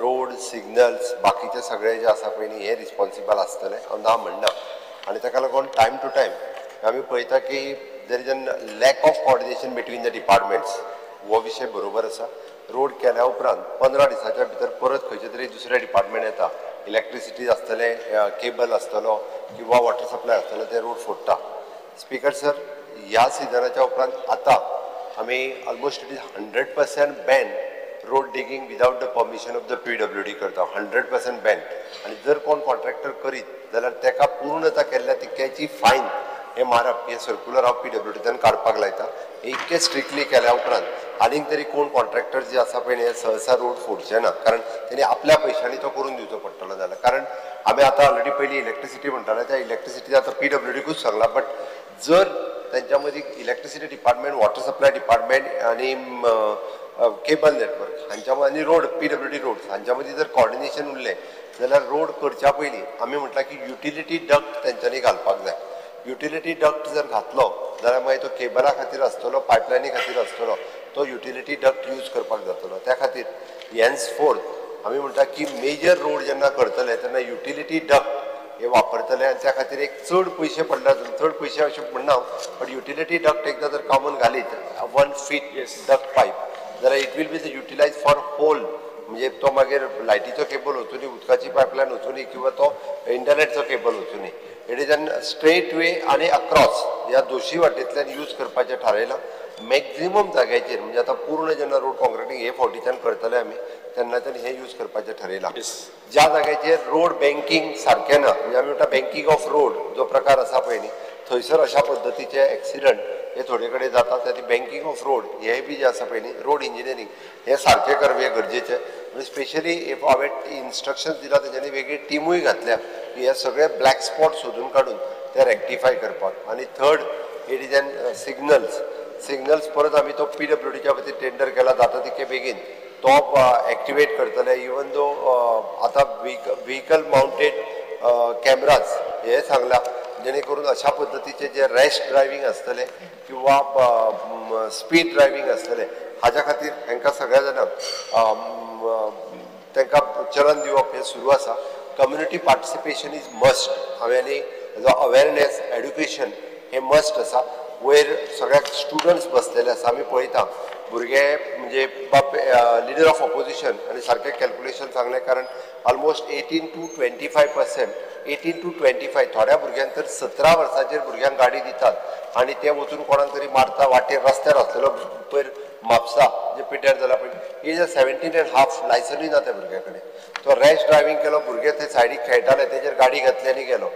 रोड सिग्नल्स बाकीचे सगळे जे आसा पळय न्ही हे रिस्पॉन्सिबल आसतले हांव ना म्हणना आनी ताका लागून टायम टू टायम आमी पळयता की there is an lack of coordination between the departments हो विशय बरोबर आसा रोड केल्या उपरांत 15 दिसाच्या भितर परत खंयचे तरी दुसरे डिपार्टमेंट येता इलेक्ट्रिसिटी आसतले केबल आसतलो किंवा वॉटर सप्लाय आसतलो ते रोड फोडटा स्पीकर सर ह्या सिजनाच्या उपरांत आतां आमी almost it is 100% ban road digging without the permission of the PWD करता 100% बॅन आनी जर कोण कॉन्ट्रॅक्टर करीत जाल्यार ताका पूर्णता केल्ल्या तितक्याची फायन हे मारप हे सर्क्युलर ऑफ PWDंतल्यान काडपाक लायता. हे इतके स्ट्रिक्टली केल्या उपरांत आनीक तरी कोण कॉन्ट्रॅक्टर जे आसा पळय हे सहसा रोड फोडचे ना, कारण तेणी आपल्या पयशांनी तो करून दिवचो पडटलो जाल्यार. कारण आमी आतां ऑलरेडी पयली इलेक्ट्रिसिटी म्हणटाले, त्या इलेक्ट्रिसिटी आतां PWDकूच सांगला. बट जर त्यांच्या मदीं electricity department, water supply department आणि केबल नेटवर्क हांच्या मदीं रोड PWD रोड्स हांच्या मदीं जर कॉर्डिनेशन उरलें जाल्यार रोड करच्या पयलीं आमी म्हटलां की युटिलिटी डक्ट तेंच्यांनी घालपाक जाय. युटिलिटी डक्ट जर घातलो जाल्यार मागीर तो केबला खातीर आसतलो, पायपलायनी खातीर आसतलो, तो युटिलिटी डक्ट यूज करपाक जातलो. त्या खातीर हेन्सफोर्थ आमी म्हणटा की मेजर रोड जेन्ना करतले तेन्ना युटिलिटी डक्ट हे वापरतले आनी त्या खातीर एक चड पयशे पडले. चड पयशे अशें म्हणना, बट युटिलिटी डक्ट एकदां जर कॉमन घालीत 1 फीट डक्ट पायप जाल्यार it will be utilise for whole. म्हणजे तो मागीर लायटीचो केबल वचूनी, उदकाची पायपलायन वचूनी किंवा तो इंटरनेटचो केबल वचूनी, it is an straight way आनी अक्रॉस ह्या दोशी वाटेंतल्यान यूज करपाचें थारायलां. मॅक्झिमम जाग्याचेर म्हणजे आतां पूर्ण जेन्ना रोड कॉन्क्रिटींग हे फावटीच्यान करतले आमी तेन्नाच्यान हे यूज करपाचें थारायलां. ज्या जाग्याचेर रोड बँकींग सारकें ना, म्हणजे आमी म्हणटा बँकींग ऑफ रोड जो प्रकार आसा पळय न्ही, थंयसर अशा पद्दतीचे एक्सिडंट हे थोडे कडेन जातात. ती बँकींग ऑफ रोड हे बी जे आसा पळय न्ही, रोड इंजिनियरींग हे सारकें करप हें गरजेचें. म्हणजे स्पेशली इफ हांवें इन्स्ट्रक्शन्स दिला तेंच्यांनी वेगळी टिमूय घातल्या की हे सगळे ब्लॅक स्पॉट सोदून काडून ते रेक्टिफाय करपाक. आणि third it is N signals परत आमी तो PWDच्या वतीन टेंडर केला जाता तितके बेगीन तो एक्टिवेट करतले. इवन दो आतां व्हेकल माउंटेड कॅमेराज हे सांगला, जेणे करून अशा पद्दतीचे जे रॅश ड्रायव्हिंग आसतले किंवा स्पीड ड्रायव्हिंग आसतले हाच्या खातीर हांकां सगळ्या जाणांक तांकां चलन दिवप हे सुरू आसा. Community participation is must. हांवें जो अवेरनेस एड्युकेशन हे मस्ट आसा. वयर सगळ्याक स्टुडंट्स बसलेले आसा. आमी पळयता भुरगे म्हणजे लिडर ऑफ ऑपोजिशन आनी सारकें कॅल्क्युलेशन सांगलें, कारण ऑलमोस्ट 18 to 25%, 18 to 25 थोड्या भुरग्यांक तर 17 वर्सांचेर भुरग्यांक गाडी दितात आनी ते वचून कोणाक तरी मारता वाटेर रस्त्यार आसलेलो पयर म्हापसा जे पिड्ड्यार जाला पळय, एज 17.5 लायसनूय ना त्या भुरग्या कडेन. तो रॅश ड्रायव्हिंग केलो, भुरगे ते सायडीक खेळटाले तेजेर गाडी घातली आनी गेलो.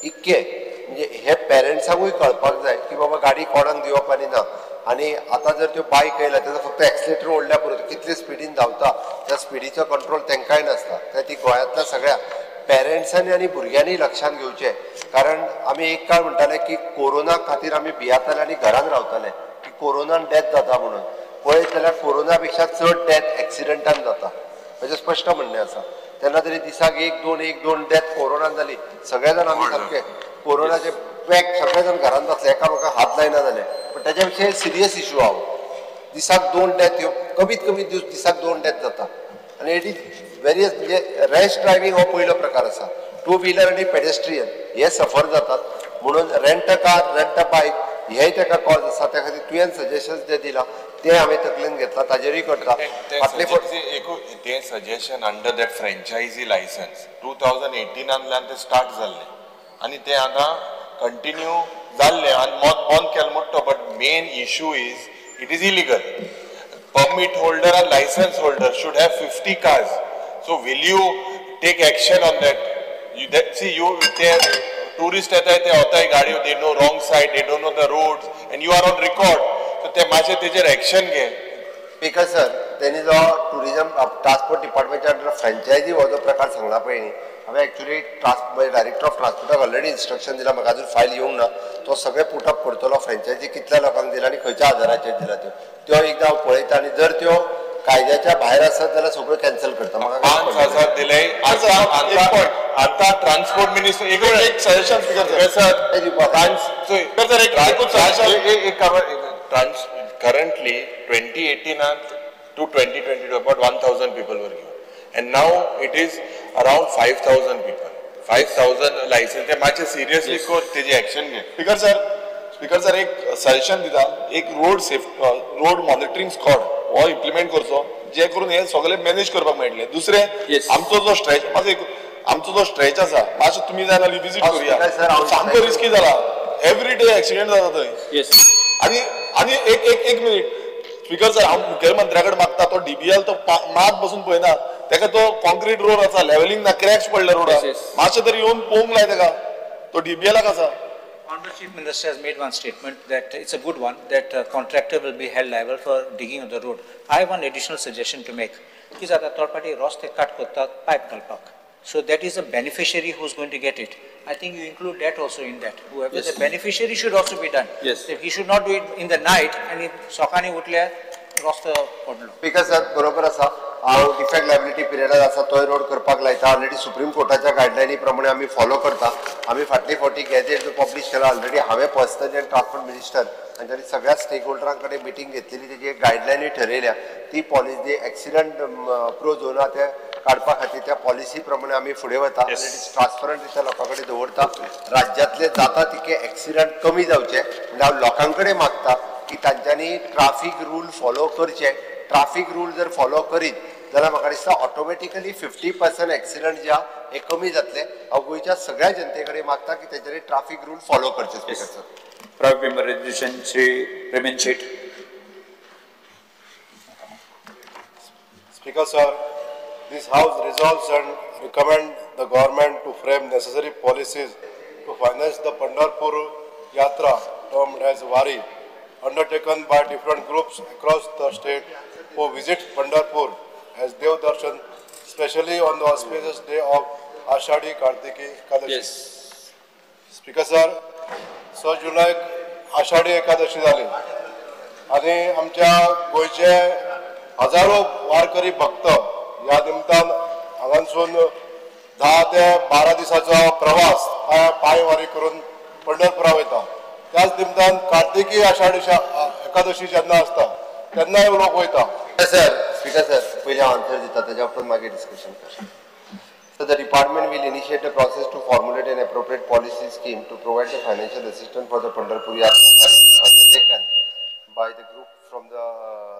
इतके म्हणजे हे पेरंट्सांकूय कळपाक जाय की बाबा गाडी कोणाक दिवप आनी ना. आणि आता जर त्यो बायक येयला तेजो फक्त एक्सिलेटर ओडल्या पुरो कितले स्पिडीन धांवता त्या स्पिडीचो कंट्रोल तेंकांय नासता. ती गोंयांतल्या सगळ्या पेरंट्सांनी आनी भुरग्यांनी लक्षांत घेवचें. कारण आमी एक काळ म्हणटाले की कोरोना खातीर आमी भियाताले आनी घरान रावताले की कोरोनान डेथ जाता म्हणून. पळयत जाल्यार कोरोना पेक्षा चड डेथ एक्सिडेंटान जाता, म्हजें स्पश्ट म्हणणें आसा. तेन्ना तरी दिसाक एक दोन डेथ कोरोनान जाली. सगळे जाण आमी सारके कोरोनाचे पॅक सगळे जाण घरान बसले, एकामेकाक हात लायना जाले. पण त्याच्या पेक्षा सिरियस इशू आहो. दिसाक 2 डेथ ह्यो कमीत दिवस दिसाक 2 डेथ जाता. आनी इट इज वेरियस म्हणजे रॅश ड्रायव्हिंग हो पयलो प्रकार आसा. 2 व्हिलर आनी पेडेस्ट्रियन हे सफर जातात. म्हणून rent a car, rent a bike हेय ताका कॉज आसा. त्या खातीर तुवें सजेशन्स जे दिला ते हांवें तकलेन घेतला, ताजेरूय करता. ते suggestion under that franchise licence 2018 ते स्टार्ट जाल्ले आनी ते हांगा कंटिन्यू जाल्ले आनी बंद केलें म्हणटा. But main issue is it is illegal. Permit holder and license holder should have 50 cars. So will you take action on that? Tourists they होता गाड़ी, they know wrong side, they don't know the roads, and you are on record. So ते माचे तेजेर action घे. Because sir, त्यांनी जो tourism transport डिपार्टमेंटच्या under franchise हो जो प्रकार सांगला पळय न्ही, हांवें एक्चुअली डायरेक्टर ऑफ ट्रान्सपोर्टाक ऑलरेडी इन्स्ट्रक्शन दिला. म्हाका अजून फायल येवंक ना. तो सगळे पुट अप करतलो फ्रँचायझी कितल्या लोकांक दिला आनी खंयच्या आदाराचेर दिला त्यो एकदां हांव पळयता. आनी जर त्यो कायद्याच्या भायर आसत जाल्यार सगळं कॅन्सल करता. म्हाका 5,000 दिले. आता ट्रान्सपोर्ट मिनिस्टर एक suggestion currently 2018 to 2022 about 1,000 people were given, and now it is around 5,000 people, 5,000 license. ते माचे सिरियसली कोर तेजी एक्शन घे. स्पीकर सर एक सजेशन दिता, एक रोड मॉनिटरिंग स्क्वॉड हो इम्प्लिमेंट करचो जे करून हे सगळे मॅनेज करपाक मेळटले. दुसरे आमचो जो स्ट्रेच आसा मातसो तुमी जाय जाल्यार विजीट करूया. सामको रिस्की जाला, एवरी डे एक्सिडेंट जाता थंय. आणि एक मिनिट स्पीकर सर, हांव मुखेलमंत्र्या कडेन मागता तो DBL तो मात बसून पळयना, तेका तो कॉन्क्रीट रोड आसा, लेवलिंग ना, क्रॅक्स पडले रोडार, मातशें तरी येवन पळोवंक लाय तेका. तो DBLाक आसा Honorable Chief Minister has made one statement that it's a good one, that contractor will be held liable for digging of the road. I have one additional suggestion to make. Ki zata third party roste cut kotta pipe kalpak. So that is a beneficiary who's going to get it. I think you include that also in that. Whoever the beneficiary should also be done. Yes. He should not do it in the night and sokani utle roste podlo. Because बरोबर आसा हांव defect liability पिरियडार आसा तोय road करपाक लायता already supreme कोर्टाच्या गायडलायनी प्रमाणे आमी फॉलो करता आमी फाटली फावटी गॅजेट पब्लीश केला ऑलरेडी हांवें पर्सनली आनी ट्रान्सपोर्ट मिनिस्टर हांच्यानी सगळ्या स्टेक होल्डरां कडेन मिटींग घेतलेली तेजी एक गायडलायनी ठरयल्या ती पॉलिसी एक्सिडंट प्रो झोना ते काडपा खातीर त्या पॉलिसी प्रमाणे आमी फुडें वता आनी ट्रान्सपरंट रित्या लोकां कडेन दवरता राज्यांतले जाता तितके एक्सिडंट कमी जावचे म्हणजे हांव लोकां कडेन मागता की तांच्यांनी ट्राफीक रूल फॉलो करचे ट्राफीक रूल जर फॉलो करीत जाल्यार म्हाका दिसता ऑटोमॅटिकली 50% एक्सिडंट जे आहा हे कमी जातले हांव गोंयच्या सगळ्या जनते कडेन मागता की तेचेर ट्राफीक रूल फॉलो करचे speaker sir private member resolution Shri Remen Shet Speaker sir, this house resolves and recommend the government to frame necessary policies to finance the Pandharpur Yatra termed as Wari undertaken by different groups across the state who visit Pandharpur as Dev Darshan, especially on the auspicious day of Ashadi Kartiki Ekadashi. Yes. Speaker sir, 6 July Ashadi Ekadashi झाली आणि आमच्या गोयचे हजारो वारकरी भक्त या निमतान हांगासून 10 ते 12 दिसाचो प्रवास पांयवारी करून पंढरपुरा वयता त्याच निमतान कार्तिकी आषाढी एकादशी जेन्ना आसता तेन्नाय लोक वयता स्पीकर सर पहिले आन्सर दिता तेज्या उपरांत मागीर डिस्कशन करता So the department will initiate a process to formulate an appropriate policy scheme to provide the financial assistance for the Pandharpur Yatra undertaken by the group from the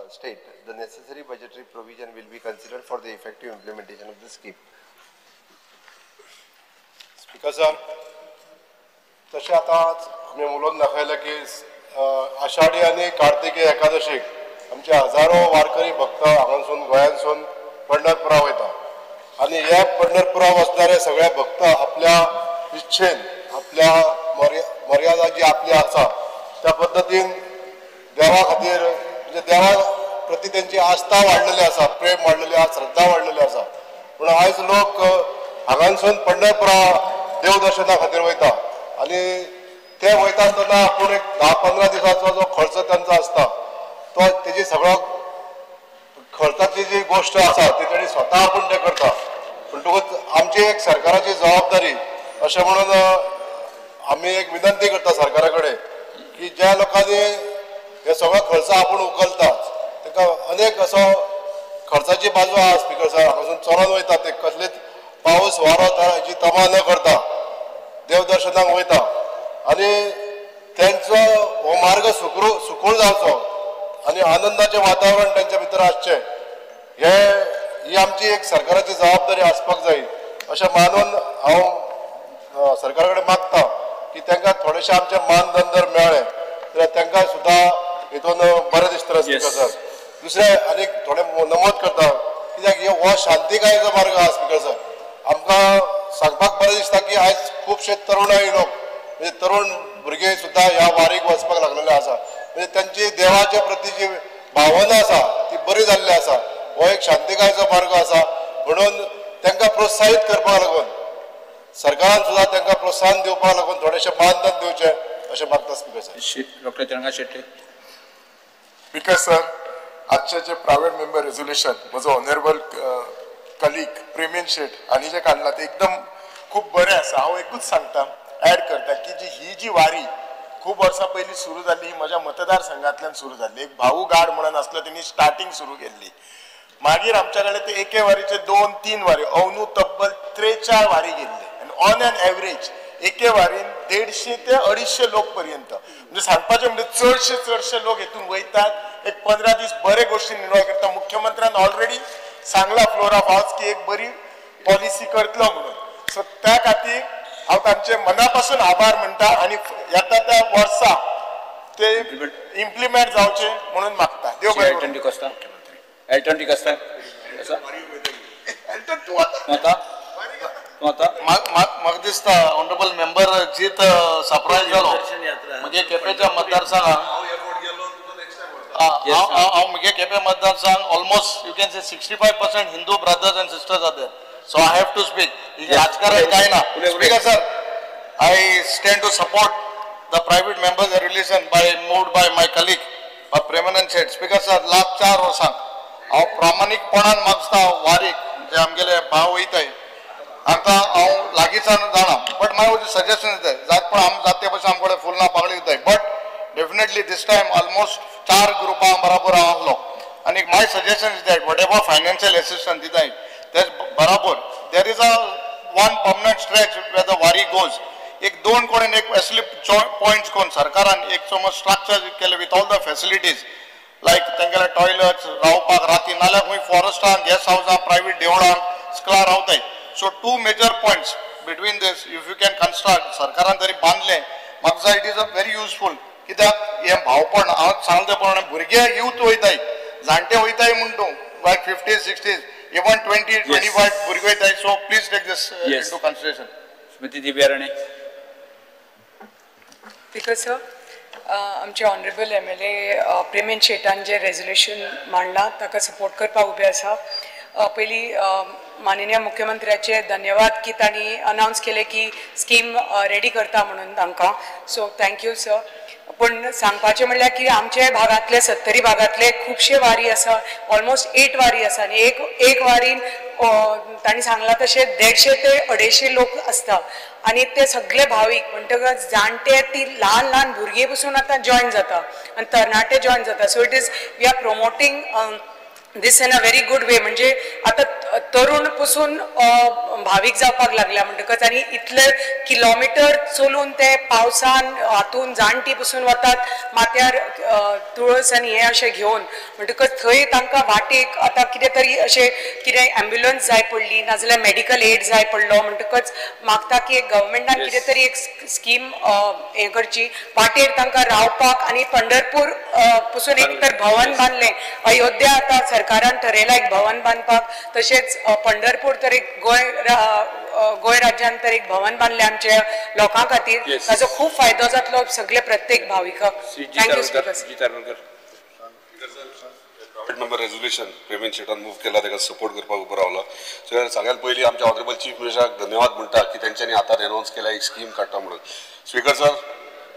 state. The necessary budgetary provision will be considered for the effective implementation of the scheme. Speaker sir, तशें आतां आमी उलोवन दाखयलें की आषाढी आनी कार्तिकी एकादशीक आमचे हजारो वारकरी भक्त हांगासून गोंयांसून पंढरपुरा वयता आनी हे पंढरपुरा वचणारे सगळे भक्त आपल्या इच्छेन आपल्या मर्यादा जी आपली आसा त्या पद्दतीन देवा खातीर म्हणजे देवा प्रती त्यांची आस्था वाडलेली आसा प्रेम वाडलेली आसा श्रद्धा वाडलेली आसा पूण आयज लोक हांगासून पंढरपुरा देव दर्शना खातीर वयता आनी ते वयता आसतना आपूण एक 10-15 दिसाचो जो खर्च त्यांचा आसता तो तेजी सगळो खर्चाची जी गोष्ट आसा ती तेणी स्वता आपूण ते करता पूण आमची एक सरकाराची जबाबदारी अशें म्हणून आमी एक विनंती करता सरकारा कडेन की ज्या लोकांनी हे सगळो खर्च आपूण उखलतात ताका अनेक असो खर्चाची बाजू आहा स्पीकर सर हांगासून चलून वयता ते कसलेच पावस वारो हाची तमा न करता देव दर्शनाक वयता आनी तेंचो हो मार्ग सुखूळ जावचो आनी आनंदाचें वातावरण तेंच्या भितर आसचें ही आमची एक सरकाराची जबाबदारी आसपाक जाय अशें मानून हांव सरकारा कडेन मागता की तांकां थोडेशें आमचें मानधन मेळ्ळें जाल्यार तांकां सुद्दां हितून बरें दिसतलें स्पीकर सर दुसरें आनीक थोडें नमूद करता कित्याक हो शांतीकायेचो मार्ग आसा स्पीकर सर आमकां सांगपाक बरें दिसता की आयज खुबशे तरुणाई लोक म्हणजे तरुण भुरगे सुद्दां ह्या वारीक वचपाक लागलेले आसा म्हणजे तांची देवाचे प्रती जी भावना आसा ती बरी जाल्ली आसा हो एक शांतीकायेचो मार्ग आसा म्हणून तांकां प्रोत्साहीत करपाक लागून सरकारान सुद्दां तांकां प्रोत्साहन दिवपाक लागून थोडेशें मानधन दिवचें अशें मागता स्पीकर सर डॉक्टर तिरंगा शेट्टी स्पीकर सर आजचे जे प्रायव्हेट मेंबर रेझोल्युशन म्हजो ऑनरेबल कलीग प्रेमेन शेट हांणी जे काडला ते एकदम खूब बरें आसा हांव एकूच सांगता ऍड करता की ही जी वारी खूब वर्सां पयलीं सुरू जाल्ली ही म्हज्या मतदारसंघांतल्यान सुरू जाल्ली एक भाऊ गाड म्हणून आसलो तेणी स्टार्टींग सुरू केल्ली मागीर आमच्या कडेन ते एके वारीचे 2-3 वारी अंदू तब्बल 43 वारी गेल्ले आनी ऑन एन एवरेज एके वारीन 150 ते 250 लोक पर्यंत म्हणजे सांगपाचें म्हणजे चडशे लोक हेतून वयतात एक 15 दीस बरे गोष्टी निर्णय करता मुख्यमंत्र्यान ऑलरेडी सांगला फ्लोर ऑफ हाऊस की एक बरी पॉलिसी करतलो म्हणून सो त्या खातीर हांव तांचे मनापासून आभार म्हणटा आनी येता त्या वर्सा ते इम्प्लिमेंट जावचे म्हणून मागता देव बरें एल्टन डिकोस्टा म्हाका दिसता ऑनरेबल मेंबर जीत सरप्राईज जालो म्हणजे केपेच्या मतदारसंघात मुगे केपे मतदारसंघ almost you can say 65% Hindu brothers and sisters are there so I have to speak राजकारण काय ना speaker sir I stand to support the private members relation moved by my colleague Premanand Shet speaker sir last 4 वर्सांक हांव प्रामाणीकपणान मागता वारीक म्हणजे आमगेले भाव वयताय आमकां हांव लागींच्यान जाणा बट माय सजेशन दिताय जात पण आम जाते भशेन आमकडे फुल ना पागळी दिताय but definitely this time almost 4 ग्रुपां बराबर आहलो आनी my suggestion is that whatever financial assistance दिताय तेच बराबर there is a one permanent stretch where the wari goes एक 2 कोणेन एक स्लिप पॉइंट्स कोण सरकारान एक समज स्ट्रक्चर केले with all the facilities like तेंगेले टॉयलेट्स रावपाक राती नाल्यार खंय फॉरेस्टान गेस्ट हावसां प्रायव्हेट देवळान स्कलां रावताय so 2 major points between this if you can construct सरकारान तरी बांदले म्हाका दिसता it is a very useful कित्याक हे भावपण हांव सांगले ते प्रमाणे भुरगे यूथ वयताय जाणटे वयताय म्हण तूं लायक 50s 60s इवन 20-25 भुरगे वयताय so please take this into consideration स्मृती दिव्यारणे बिकॉज आमचे ऑनरेबल MLA प्रेमेन शेटान जे रेजोल्युशन मांडलां ताका सपोर्ट करपाक उबे आसा पयली माननीय मुख्यमंत्र्याचे धन्यवाद की तांणी अनाउन्स केले की स्कीम रेडी करता म्हणून तांकां सो थँक्यू सर पण सांगपाचें म्हणल्यार की आमचे भागांतले 70 भागांतले खुबशे वारी आसा ऑलमोस्ट 8 वारी आसा आनी एक वारीन तांणी सांगलां तशें 150 ते 250 लोक आसता आनी ते सगळे भावीक म्हणटकच जाणटे ती ल्हान भुरगीं पसून आतां जॉयन जाता आनी तरणाटे जॉयन जाता so it is we are promoting this in a very good way म्हणजे आता तरुण पसून भावीक जावपाक लागल्या म्हणटकच आनी इतले किलोमिटर चलून ते पावसान हातून जाणटी पसून वतात माथ्यार तुळस आनी हे अशें घेवन म्हणटकच थंय तांकां वाटेक आतां कितें तरी अशें कितें एम्ब्युलन्स जाय पडली नाजाल्यार मेडिकल एड जाय पडलो म्हणटकच मागता की गव्हर्मेंटान कितें तरी एक स्कीम हे करची वाटेर तांकां रावपाक आनी पंढरपूर पसून एक तर भवन बांदलें अयोध्या आतां सरकारान ठरयला एक भवन बांदपाक तशेंच पंढरपूर तर एक गोंय राज्यान तर एक भवन बांदलें आमच्या लोकां खातीर ताचो खूब फायदो जातलो सगळे प्रत्येक भाविकाक थँक्यू स्पीकर नंबर रेजोल्युशन पेमेंट शेटान मूव केला ताका सपोर्ट करपाक उबो रावला सो सगळ्यात पयलीं आमच्या ऑनरेबल चीफ मिनिस्टराक धन्यवाद म्हणटा की तेंच्यांनी आतां अनाउन्स केला एक स्कीम काडटा म्हणून स्पीकर सर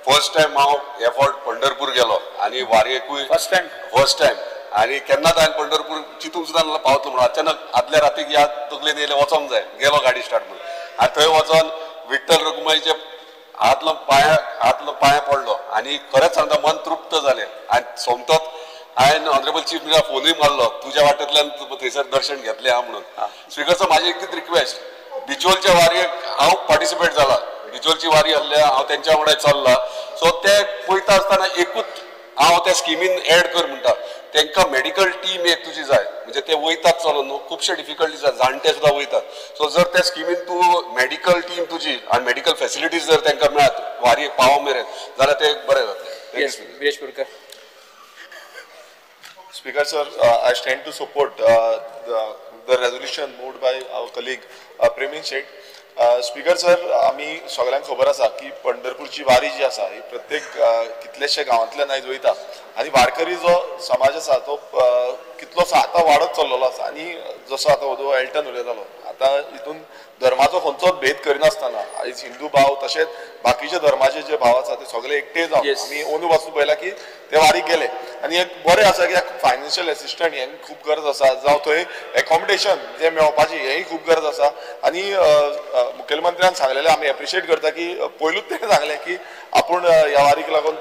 फर्स्ट टायम हांव ह्या फावट पंढरपूर गेलो आनी वारयेकूय फर्स्ट टायम आनी केन्नाच हांवें पंढरपूर चिंतूंक सुद्दां नासलो पावतलो म्हणून अचानक आदल्या रातीक याद तकलेन येयलें वचोंक जाय गेलो गाडी स्टार्ट म्हणून आनी थंय वचोन विठ्ठल रखुमाईचे हातलो पांया पडलो आनी खरेंच सांगता मन तृप्त जालें आनी सोमतोच हांवें ऑनरेबल चीफ मिनिस्टर फोनूय मारलो तुज्या वाटेंतल्यान थंयसर दर्शन घेतलें हा म्हणून स्पीकर सर म्हाजी एकूच रिक्वेस्ट बिचोलच्या वारयेक हांव पार्टिसिपेट जाला बिचोलची वारी आहल्या हांव तेंच्या वांगडा चल्ला सो ते पळयता आसतना एकूच हांव त्या स्किमीन एड कर म्हणटा तांकां मेडिकल टीम एक तुजी जाय म्हणजे ते वयतात चलून न्हू खुबशे डिफिकल्टीज आसा जाणटे सुद्दां वयतात सो जर त्या स्किमीन तूं मेडिकल टीम तुजी आनी मेडिकल फॅसिलिटीज जर तांकां मेळत वारयेक पावो मेरेन जाल्यार ते बरें जातलें Speaker sir, I stand to support the resolution moved by our colleague Premin Shet. Speaker sir आमी सगळ्यांक खबर आसा की पंढरपूरची वारी जी आसा ही प्रत्येक कितलेशे गांवांतल्यान आयज वयता आनी वारकरी जो समाज आसा तो कितलोसो आतां वाडत चल्लेलो आसा आनी जसो आतां वदू एल्टन उलयतालो आतां हितून धर्माचो खंयचोच भेद करिनासतना आयज हिंदू भाव तशेंच बाकीचे धर्माचे जे भाव आसा ते सगळे एकटे जावन आमी अंदू वचून पळयला की ते वारीक गेले आनी एक बरें आसा कित्याक फायनान्शियल एसिस्टंट हें खूब गरज आसा जावं थंय एकोमोडेशन जे मेळपाची हेंय खूब गरज आसा आनी मुखेलमंत्र्यान सांगलेलें आमी एप्रिशिएट करता की पयलूच तेणें सांगलें की आपूण ह्या वारीक लागून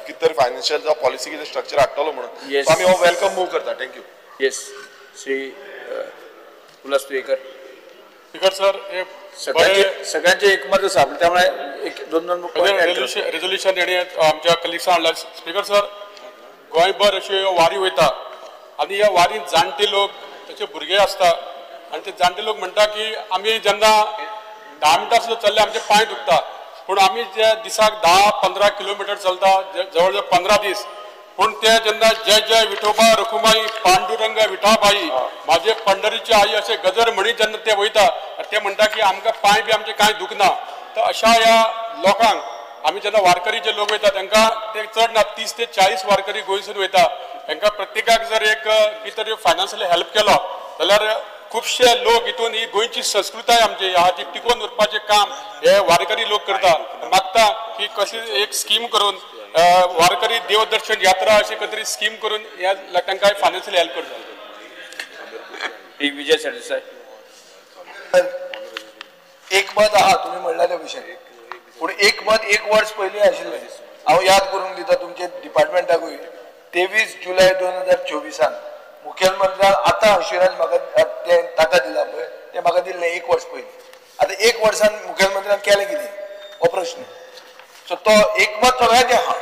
कितें तरी फायनान्शियल जावं पॉलिसी कितें स्ट्रक्चर हाडटलो म्हणून आमी हो वेलकम मूव करता thank you yes Shri Ulhas Tuyekar speaker sir सगळ्यांचे एकमत आसा त्यामुळे एक दोन रेजोल्युशन तेणी आमच्या कलिग्सान हाडला स्पीकर सर गोंयभर अशी वारी वयता आनी ह्या वारीन जाणटे लोक ताचे भुरगे आसता आनी ते जाणटे लोक म्हणटा की आमी जेन्ना 10 मिनटां सुद्दां चल्ले आमचे पांय दुखता पूण आमी जे दिसाक 10-15 किलोमिटर चलता जवळ जवळ 15 दीस पूण ते जेन्ना जय जय विठोबा रखुमाई पांडुरंग विठाबाई माझे पंढरीची आई असे गजर म्हणी जेन्ना ते वयता ते म्हणटा की आमकां पांय बी आमचे कांय दुखना. तर अशा ह्या लोकांक आमी जेन्ना वारकरी जे लोक वयता तांकां ते चड ना 30 ते 40 वारकरी गोंयसून वयता. तांकां प्रत्येकाक जर एक कितें तरी फायनान्शियली हेल्प केलो जाल्यार खुबशे लोक हितून ही गोंयची संस्कृताय आमची आहा ती टिकोवन उरपाचें काम हे वारकरी लोक करता. मागता की कशी एक स्कीम करून वारकरी देवदर्शन यात्रा अशी खंय स्कीम करून ह्या तांकां फायनान्शियली हेल्प करता. विजय सरदेसाय. एक मत आहा तुम्ही म्हणलेल्या विशय पूण एक मत एक वर्स पयलीं आशिल्लें. हांव याद करून दिता तुमचे डिपार्टमेंटाकूय 23 जुलय 2024 मुखेलमंत्र्यान आतां अश्युरन्स म्हाका ते ताका दिला पळय ते म्हाका दिल्लें एक वर्स पयलीं. आतां एक वर्सान मुखेलमंत्र्यान केलें कितें हो प्रश्न. सो तो एकमत सगळ्यांचें आहा.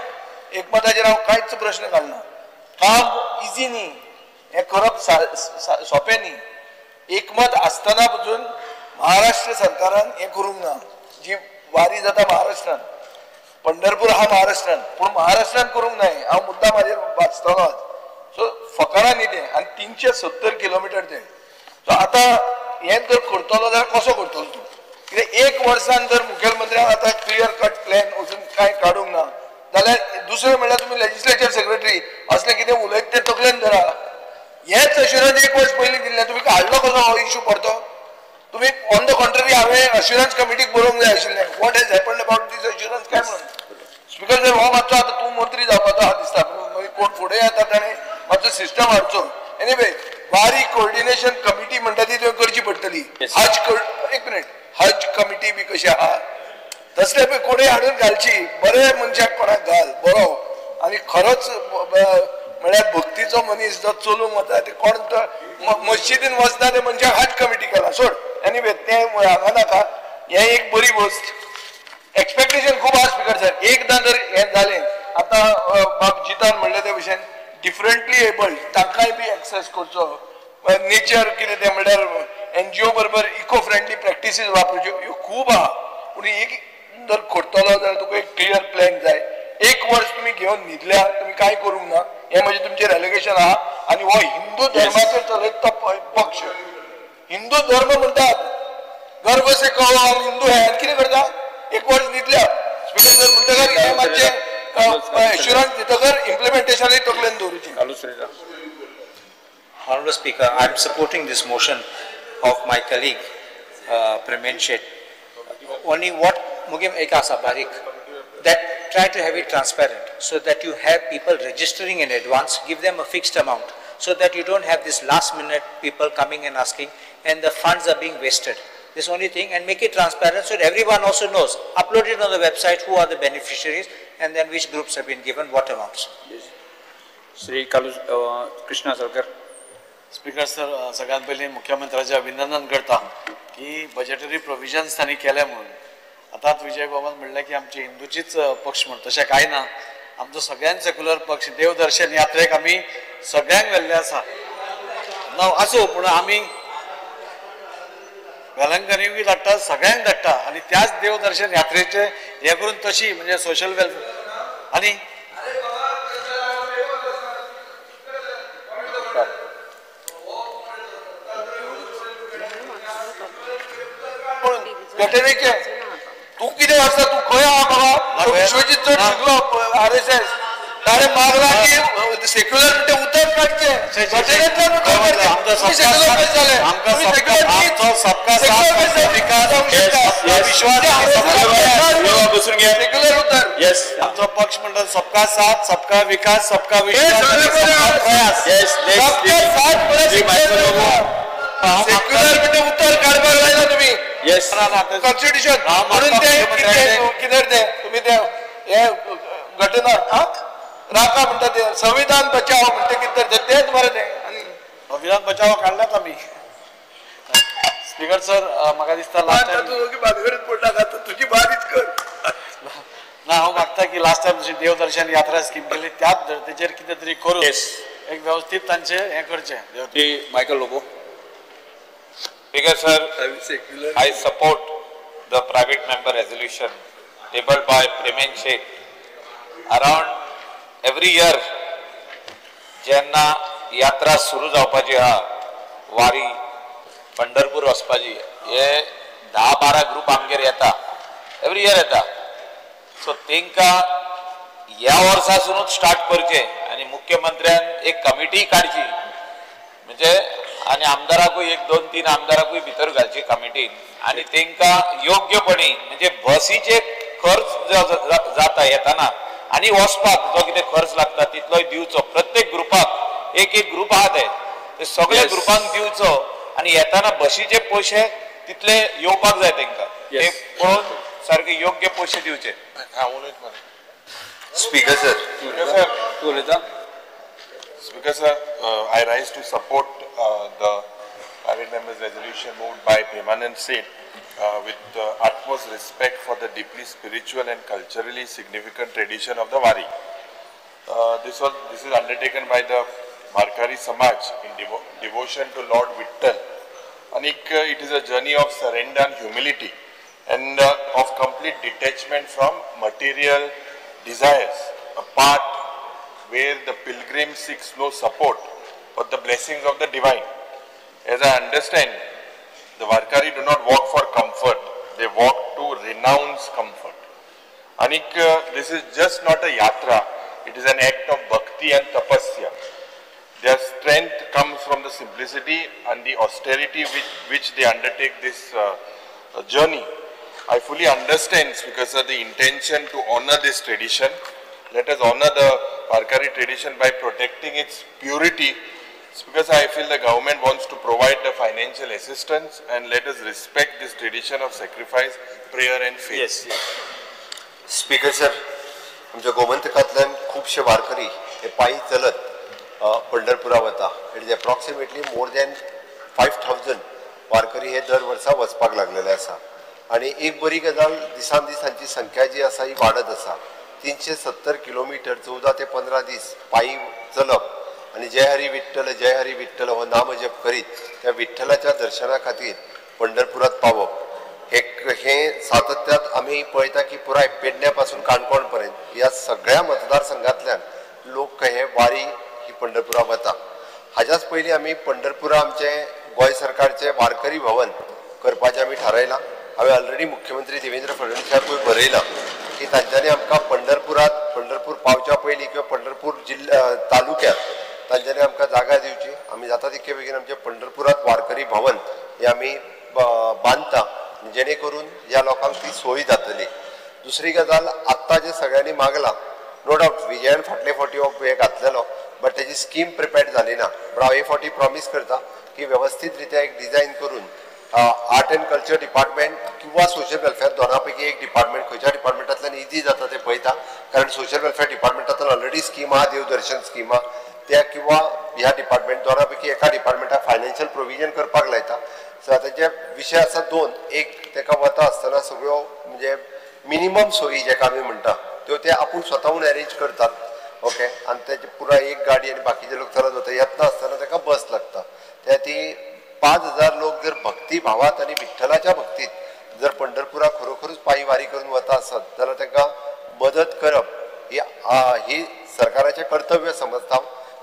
एकमताचेर हांव कांयच प्रश्न घालना. काम इजी न्ही हें करप सोंपें न्ही. एकमत आसतना पसून महाराष्ट्र सरकारान हें करूंक ना. जी वारी जाता महाराष्ट्रान पंढरपूर हा महाराष्ट्रान पूण महाराष्ट्रान करूंक ना. हांव मुद्दाम हाजेर वाचतलो आज. सो फकाणां न्ही तें आनी 370 किलोमिटर तें. सो आतां हें जर करतलो जाल्यार कसो करतलो तूं. कित्याक एक वर्सान जर मुखेलमंत्र्यान आतां क्लियर कट प्लॅन अजून कांय काडूंक ना जाल्यार दुसरें म्हणल्यार तुमी लेजिस्लेचर सेक्रेटरी असलें कितें उलयता तें तकलेन धरा. हेच अश्युरन्स एक वर्स पयलीं दिल्लें तुमी काडलो कसो हो इश्यू परतो. तुम्ही ऑन द कॉन्ट्ररी हांवें अश्युरन्स कमिटीक बरोवंक जाय आशिल्लें what has happened about these assurance काय म्हणून. स्पिकर जर हो मातसो आतां तूं मंत्री जावपाचो आहा दिसता मागीर कोण फुडें येता ताणें मातसो सिस्टम हाडचो. एनीवे वारी कोऑर्डिनेशन कमिटी म्हणटा ती तुवें करची पडटली. एक मिनिट हज कमिटी बी कशी आहा तसले बी कोणें हाडून घालची. बरे मनशाक कोणाक घाल बरो आनी खरोच म्हळ्यार भक्तीचो मनीस जो चलूंक वता ते कोण तो मस्जिदीन वचना ते मनशाक हज कमिटी केला सोड. एनीवे तें हांगा नाका. हें एक बरी गोश्ट. एक्सपेक्टेशन खूब आहा स्पिकर सर. एकदां जर हें जालें आतां बाब जितान म्हणलें त्या भशेन डिफरंटली एबल्ड तांकांय बी एक्सेस करचो. नेचर कितें तें म्हणल्यार NGO बरोबर इको फ्रेंडली प्रॅक्टिसीस वापरच्यो ह्यो खूब आहा. पूण एक जर करतलो जाल्यार तुका एक क्लियर प्लॅन जाय. एक वर्स तुमी घेवन न्हिदल्या तुमी कांय करूंक ना हें म्हणजे तुमचेर एलिगेशन आहा. आनी हो हिंदू धर्माचेर चलयता पक्ष हिंदू धर्म म्हणटात गर्व से कहो हम हिंदू है कितें करता एक वर्स न्हिदल्या. स्पिकर जर म्हणटकर हें मातशें एश्युरन्स दितकर इम्प्लिमेंटेशनूय तकलेन दवरची. Honorable Speaker, I am supporting this motion of my colleague Pramen Shet. Only what Mugim Eka Sabarik that try to have it transparent so that you have people registering in advance, give them a fixed amount so that you don't have this last minute people coming and asking and the funds are being wasted. This only thing, and make it transparent so that everyone also knows. Upload it on the website who are the beneficiaries and then which groups have been given what amounts. Shri Krishna Sarkar. Speaker sir सगळ्यात पयलीं मुख्यमंत्र्याचे अभिनंदन करता की budgetary provisions तांणी केले म्हणून. आतांच विजय बाबान म्हणलें की आमचे हिंदूचीच पक्ष म्हणून तशें कांय ना. आमचो सगळ्यांत सेक्युलर पक्ष देवदर्शन यात्रेक आमी सगळ्यांक व्हेल्ले आसा आसूं पूण आमी वेलंकनीय धाडटा सगळ्यांक धाडटा आनी त्याच देवदर्शन यात्रेचे हे करून तशी म्हणजे सोशल वेलफेअर आनी घटनेचे तू कितें वाचता तू खंय आहा बाबा. विश्वजीत चड शिकलो RSS ताणें मागला की सेक्युलर म्हणटा उतर काडचें घटनेंतल्यान सेक्युलर उतर. आमचो पक्ष म्हणटा सबका साथ सबका विकास सबका विश्वास. सेक्युलर म्हणजे उतर काडपाक लायला तुमी कॉन्स्टिट्यूशन म्हणून ते कितें ते तुमी ते हे घटना राखा म्हणटा ते संविधान बचाव म्हणटा कितें तेच मरे ते संविधान बचाव काढल्यात आमी. स्पीकर सर म्हाका दिसता लास्ट टायम बागेरीत पडला का तुजी बारीच कर ना हांव मागता की लास्ट टायम जशी देवदर्शन यात्रा स्कीम केली त्याच धर्तेचेर कितें तरी करून एक व्यवस्थित तांचे हें करचें. Michael Lobo. Speaker sir, I support the private member resolution tabled by Pramen Shet. Around every year जेन्ना यात्रा सुरू जावपाची आहा वारी पंढरपूर वचपाची हे 10-12 ग्रुप आमगेर येता एवरी इयर येता सो तेंकां ह्या वर्सासूनच स्टार्ट करचे आनी मुख्यमंत्र्यान एक कमिटी काडची म्हणजे आनी आमदाराकूय 1-2-3 आमदाराकूय भितर घालची कमिटीन आनी तेंकां योग्यपणी म्हणजे बसीचे खर्च जाता येताना आनी वचपाक जो कितें खर्च लागता तितलोय दिवचो प्रत्येक ग्रुपाक एक ग्रुप आहा ते सगळे ग्रुपांक दिवचो आनी येताना बसीचे पयशे तितले येवपाक जाय तेंकां ते पळोवन सारके योग्य पयशे दिवचे स्पीकर सर तू उलयता Speaker sir, I rise to support the private members' resolution moved by Premanand Seth with utmost respect for the deeply spiritual and culturally significant tradition of the Wari. This is undertaken by the Markari Samaj in devotion to Lord Vittal. And it is a journey of surrender and humility and of complete detachment from material desires, a path where the pilgrim seeks no support but the blessings of the divine. As I understand, the Varkari do not walk for comfort, they walk to renounce comfort. Anik, this is just not a yatra, it is an act of bhakti and tapasya. Their strength comes from the simplicity and the austerity with which they undertake this journey. I fully understand because of the intention to honor this tradition. Let us honor the Varkari tradition by protecting its purity. It's because I feel the government wants to provide the financial assistance and let us respect this tradition of sacrifice, prayer and faith. Yes. Speaker sir आमच्या गोमंतकांतल्यान खुबशे वारकरी हे पायी चलत पंढरपुरा वता. It is approximately more than 5000 वारकरी हे दर वर्सा वचपाक लागलेले आसा आनी एक बरी गजाल दिसान दीस तांची संख्या जी आसा ही वाडत आसा. 370 किलोमीटर 14 ते 15 दीस पायी चलप आणि जय हरी विठ्ठल हो नाम जप करीत त्या विठ्ठलाच्या दर्शना खातीर पंढरपुरात पावप हे सातत्यात आम्ही पळयता की पुराय पेडण्यापासून काणकोण पर्यंत या सगळ्या मतदारसंघातल्यान लोक हे वारी ही पंढरपुरा वता. हाच्याच पयलीं आमी पंढरपुरा आमचे गोंय सरकारचे वारकरी भवन करपाचें आमी थारायलां. हांवें ऑलरेडी मुख्यमंत्री देवेंद्र फडणवीसाकूय बरयलां की तांच्यांनी आमकां पंढरपूर पावच्या पयलीं किंवा पंढरपूर जिल्ल्या तालुक्यात तांच्यांनी आमकां जागा दिवची. आमी जाता तितके बेगीन आमचे पंढरपुरात वारकरी भवन हे आमी बांदता जेणे करून ह्या लोकांक ती सोय जातली. दुसरी गजाल आत्ता जे सगळ्यांनी मागला नो डावट विजयान फाटले फावटी हो हे घातलेलो बट तेजी स्कीम प्रिपेर्ड जाली ना. पण हांव हे फावटी प्रॉमिस करता की वेवस्थीत रित्या एक डिझायन करून आर्ट एंड कल्चर डिपार्टमेंट किंवा सोशल वेलफेअर दोनापैकी एक डिपार्टमेंट खंयच्या डिपार्टमेंटांतल्यान इजी जाता ते पळयता कारण सोशल वेलफेअर डिपार्टमेंटांतल्यान ऑलरेडी स्कीम आहा देवदर्शन स्कीम आहा त्या किंवा ह्या डिपार्टमेंट दोनापैकी एका डिपार्टमेंटाक फायनान्शियल प्रोविजन करपाक लायता. सो ताचे विशय आसा दोन. एक तेका वता आसतना सगळ्यो म्हणजे मिनिमम सोयी जेका आमी म्हणटा त्यो ते आपूण स्वताहून अरेंज करतात. ओके आनी तेजे पुराय एक गाडी आनी बाकीचे लोक चलत वता येतना आसतना ताका बस लागता. त्या ती 5000 लोक जर भक्ती भावात आणि विठ्ठलाच्या भक्तीत जर पंढरपुरा खरोखरच पायी वारी करून वता आसत जाल्यार ताका मदत करप ही सरकाराचे कर्तव्य समजता.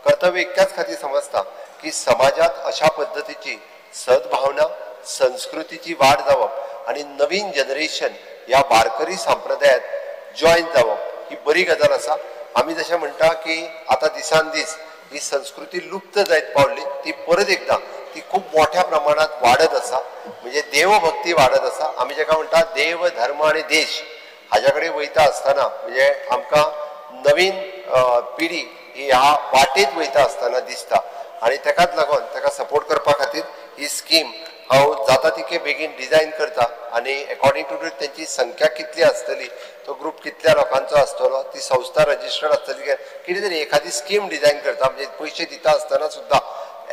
कर्तव्य इतक्याच खातीर समजता की समाजात अशा पद्धतीची सद्भावना संस्कृतीची वाढ जावप आणि नवीन जनरेशन या वारकरी संप्रदायात जॉईन जावप ही बरी गजाल आसा. आमी जशें म्हणटा की आता दिसान दीस ही संस्कृती लुप्त जायत पावली ती परत एकदा ती खूप मोठ्या प्रमाणात वाढत आसा. म्हणजे देवभक्ती वाढत आसा. आमी जेका म्हणटा देव धर्म आणि देश हाज्याकडे वयता आसतना म्हणजे आमकां नवीन पिढी ही ह्या वाटेत वयता आसतना दिसता आणि तेकाच लागून ताका सपोर्ट करपा खातीर ही स्कीम हांव जाता तितके बेगीन डिझायन करता आणि अकॉर्डिंग टू त्यांची संख्या कितली आसतली तो ग्रुप कितल्या लोकांचो आसतलो ती संस्था रजिस्टर्ड आसतली कितें तरी एखादी स्कीम डिझायन करता म्हणजे पयशे दिता आसतना सुद्धा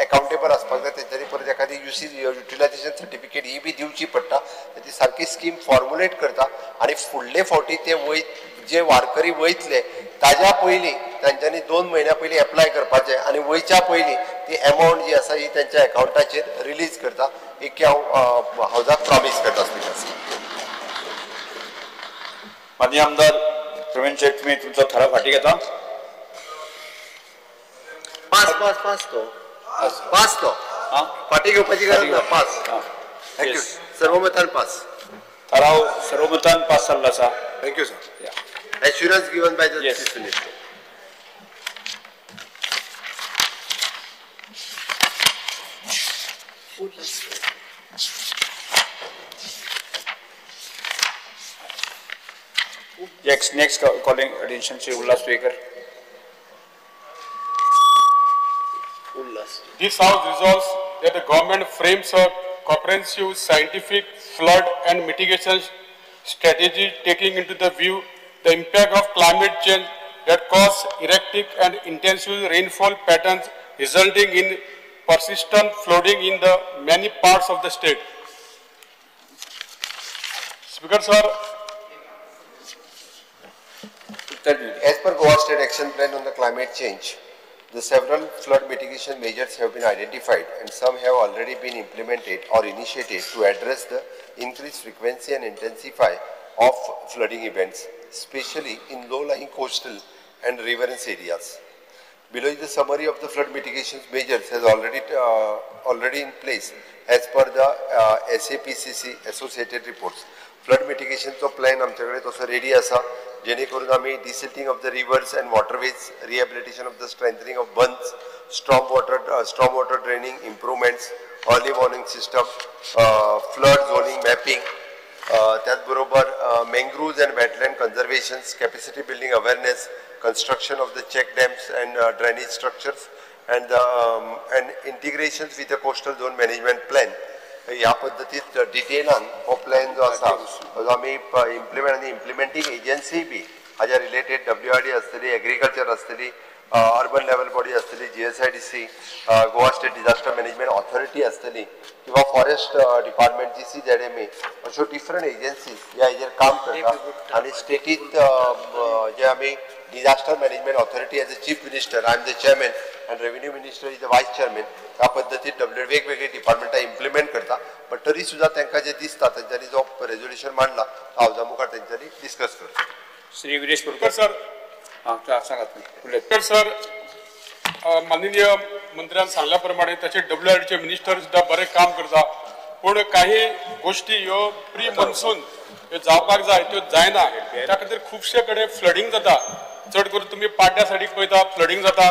अकाउंटेबल आसपाक जाय तेंच्यांनी परत एखादी युटिलायझेशन सर्टिफिकेट ही बी दिवची पडटा. ती सारकी स्कीम फॉर्मुलेट करता आणि फुडले फावटी ते जे वारकरी वयतले ताज्या पयलीं तांच्यांनी 2 म्हयन्या पयलीं एप्लाय करपाचें आणि वयच्या पयलीं ती अमावंट जी आसा ही त्यांच्या अकाउंटाचेर रिलीज करता. एक हांव हावजाक प्रॉमिस करता. माननीय आमदार प्रवीण शेठ तुमी तुमचो थारा फाटी घेता. पास तो फाटी घेवपाची गरज ना पास थँक्यू सर्वमतान पास ठराव सर्वमतान पास जाल्लो आसा thank you sir assurance given by the chief minister Next calling attention to Ullas Speaker. This House resolves that the government frames a comprehensive scientific flood and mitigation strategy taking into the view the impact of climate change that cause erratic and intensive rainfall patterns resulting in persistent flooding in the many parts of the state. Speaker, sir. As per Goa State Action Plan on the Climate Change, the several flood mitigation measures have been identified and some have already been implemented or initiated to address the increased frequency and intensity of flooding events, especially in low-lying coastal and riverine areas. Below is the summary of the flood mitigation measures has already in place as per the SAPCC associated reports. Flood mitigation plan आमच्याकडे तसो ready आसा जेणेकरून आमी desilting of the rivers and waterways, rehabilitation of the strengthening of bunds, storm water draining improvements, early warning system, flood zoning mapping, त्याचबरोबर mangroves and wetland conservations, capacity building awareness, construction of the check dams and drainage structures, and integrations with the coastal zone management plan. ह्या पद्दतीत डिटेलान हो plan जो आसा जो आमी इम्प्लिमेंटींग agency बी हाज्या related WRD आसतली agriculture आसतली अर्बन लेवल बॉडी आसतली GSIDC Goa state disaster management authority आसतली किंवा फॉरेस्ट डिपार्टमेंट GCZMA अश्यो डिफरंट एजन्सीज ह्या हेजेर काम करता आनी स्टेटीत जे आमी disaster management authority as a chief minister I am the chairman and revenue minister is the vice chairman ह्या पद्धतीत वेगवेगळे डिपार्टमेंटा इम्प्लिमेंट करता पण तरी सुद्धा तांकां जे दिसता तेंच्यांनी जो रेजोल्युशन मांडला हावजा मुखार तेंच्यांनी डिस्कस करता श्री वीरेश पुरकर सर सांगात सर माननीय मंत्र्यान सांगल्या प्रमाणे तसे WRDचे मिनिस्टर सुद्धा बरे काम करता पण काही गोष्टी ह्यो प्री मॉन्सून जावपाक जाय त्यो जायना त्या खातीर खुबशे कडेन फ्लडिंग जाता चड करून तुमी पाड्या सायडीक पळयता फ्लडिंग जाता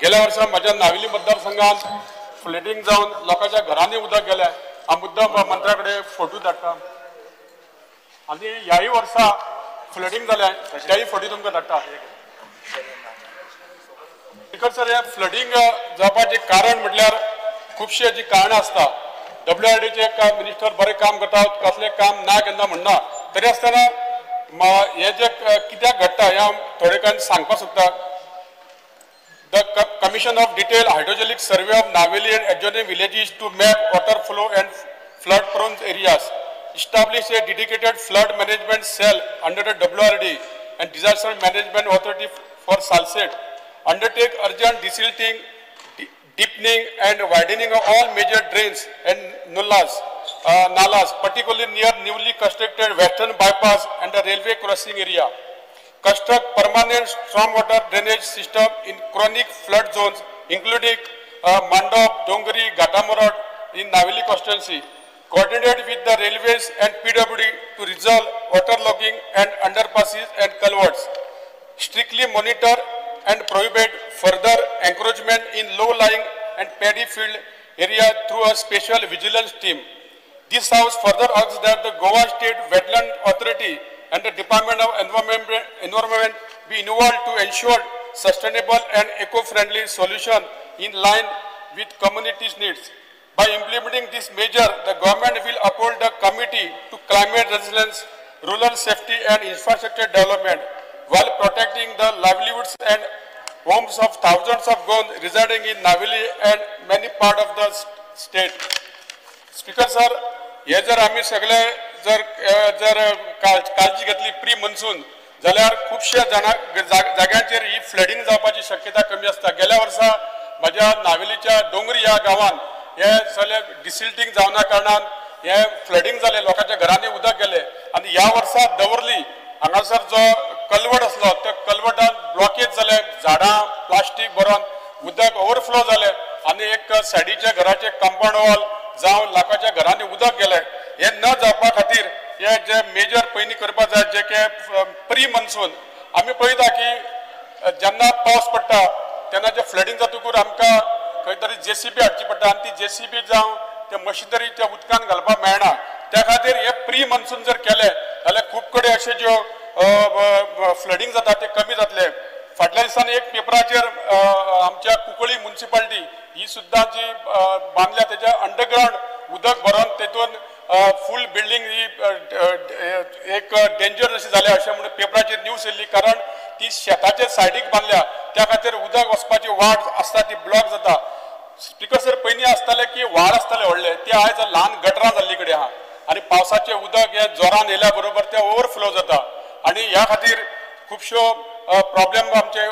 गेल्या वर्सा माझ्या नावेली मतदारसंघात फ्लडिंग जाऊन लोकांच्या घरांनी उदक गेले हांव मुद्दाम मंत्र्याकडे फोटो धाडटा आनी ह्याय वर्सा फ्लडिंग जाल्या त्याही फोटो तुमकां धाडटा सर हे फ्लडिंग जावपाचें कारण म्हटल्यार खुबशे जी कारणां आसता WRDचे मिनिस्टर बरें काम करतात कसलें काम ना केन्ना म्हणना तरी आसतना हे जे कित्याक घडटा हें हांव थोडे कांय सांगपाक सोदतां The Commission of Detailed Hydrologic Survey of Naveli and adjoining villages to map water flow and flood-prone areas, establish a dedicated flood management cell under the WRD and Disaster Management Authority for Salsette, undertake urgent desilting, deepening and widening of all major drains and nalas, particularly near newly constructed western bypass and the railway crossing area. Construct permanent stormwater drainage system in chronic flood zones, including Mandop, Dongri, Gatamorod in Naveli constituency. Coordinate with the railways and PWD to resolve waterlogging and underpasses and culverts. Strictly monitor and prohibit further encroachment in low-lying and paddy field area through a special vigilance team. This House further asks that the Goa State Wetland Authority and the Department of Environment be involved to ensure sustainable and eco-friendly solution in line with communities' needs. By implementing this measure, the government will uphold the Committee to Climate Resilience, Rural Safety and Infrastructure Development while protecting the livelihoods and homes of thousands of Gonds residing in Naveli and many parts of the state. Speaker sir, हे जर आम्ही सगळे जर काळजी घेतली pre monsoon जाल्यार खुबशा जाग्यांचेर ही फ्लडिंग जावपाची शक्यता कमी आसता. गेल्या वर्सा माझ्या नावेलीच्या डोंगरी ह्या गांवांत हे सगळे डिसिल्टिंग जावना कारणान हे फ्लडिंग जाले, लोकांच्या घरांनी उदक गेले आनी ह्या वर्सा दवर्ली हांगासर जो कलवट आसलो त्या कलवटान ब्लॉकेज जाले, झाडां प्लास्टीक भरून उदक ओव्हरफ्लो जालें आनी एक सायडीच्या घराचे कंपाऊंड वॉल जावन लोकांच्या घरांनी उदक गेलें. हे न जावपा खातीर हे जे मेजर पयलीं करपाक जाय जे की प्री मन्सून आमी पळयता की जेन्ना पावस पडटा तेन्ना जे फ्लडिंग जातकूर आमकां खंय तरी JCB हाडची पडटा आनी ती JCB जावं ते मशिनरी त्या उदकान घालपाक मेळना. त्या खातीर हे प्री मन्सून जर केले जाल्यार खूब कडेन अशे ज्यो फ्लडिंग जाता ते कमी जातले. फाटल्या दिसांनी एक पेपराचेर आमच्या कुंकळी म्युनिसिपालिटी ही सुद्दां जी बांदल्या तेच्या अंडरग्राउंड उदक भरून तेतून फूल बिल्डिंग ही एक डेंजर अशी जाल्या अशें म्हणून पेपराचेर न्यूज येयल्ली. कारण ती शेताच्या सायडीक बांदल्या त्या खातीर उदक वचपाची वाट आसता ती ब्लॉक जाता. स्पीकर सर पयलीं आसताले की व्हाळ आसताले व्हडले ते आयज ल्हान गटरां जाल्ली कडेन आहा आनी पावसाचें उदक हे जोरान येयल्या बरोबर ते ओव्हरफ्लो जाता आनी ह्या खातीर खुबश्यो प्रॉब्लेम आमचे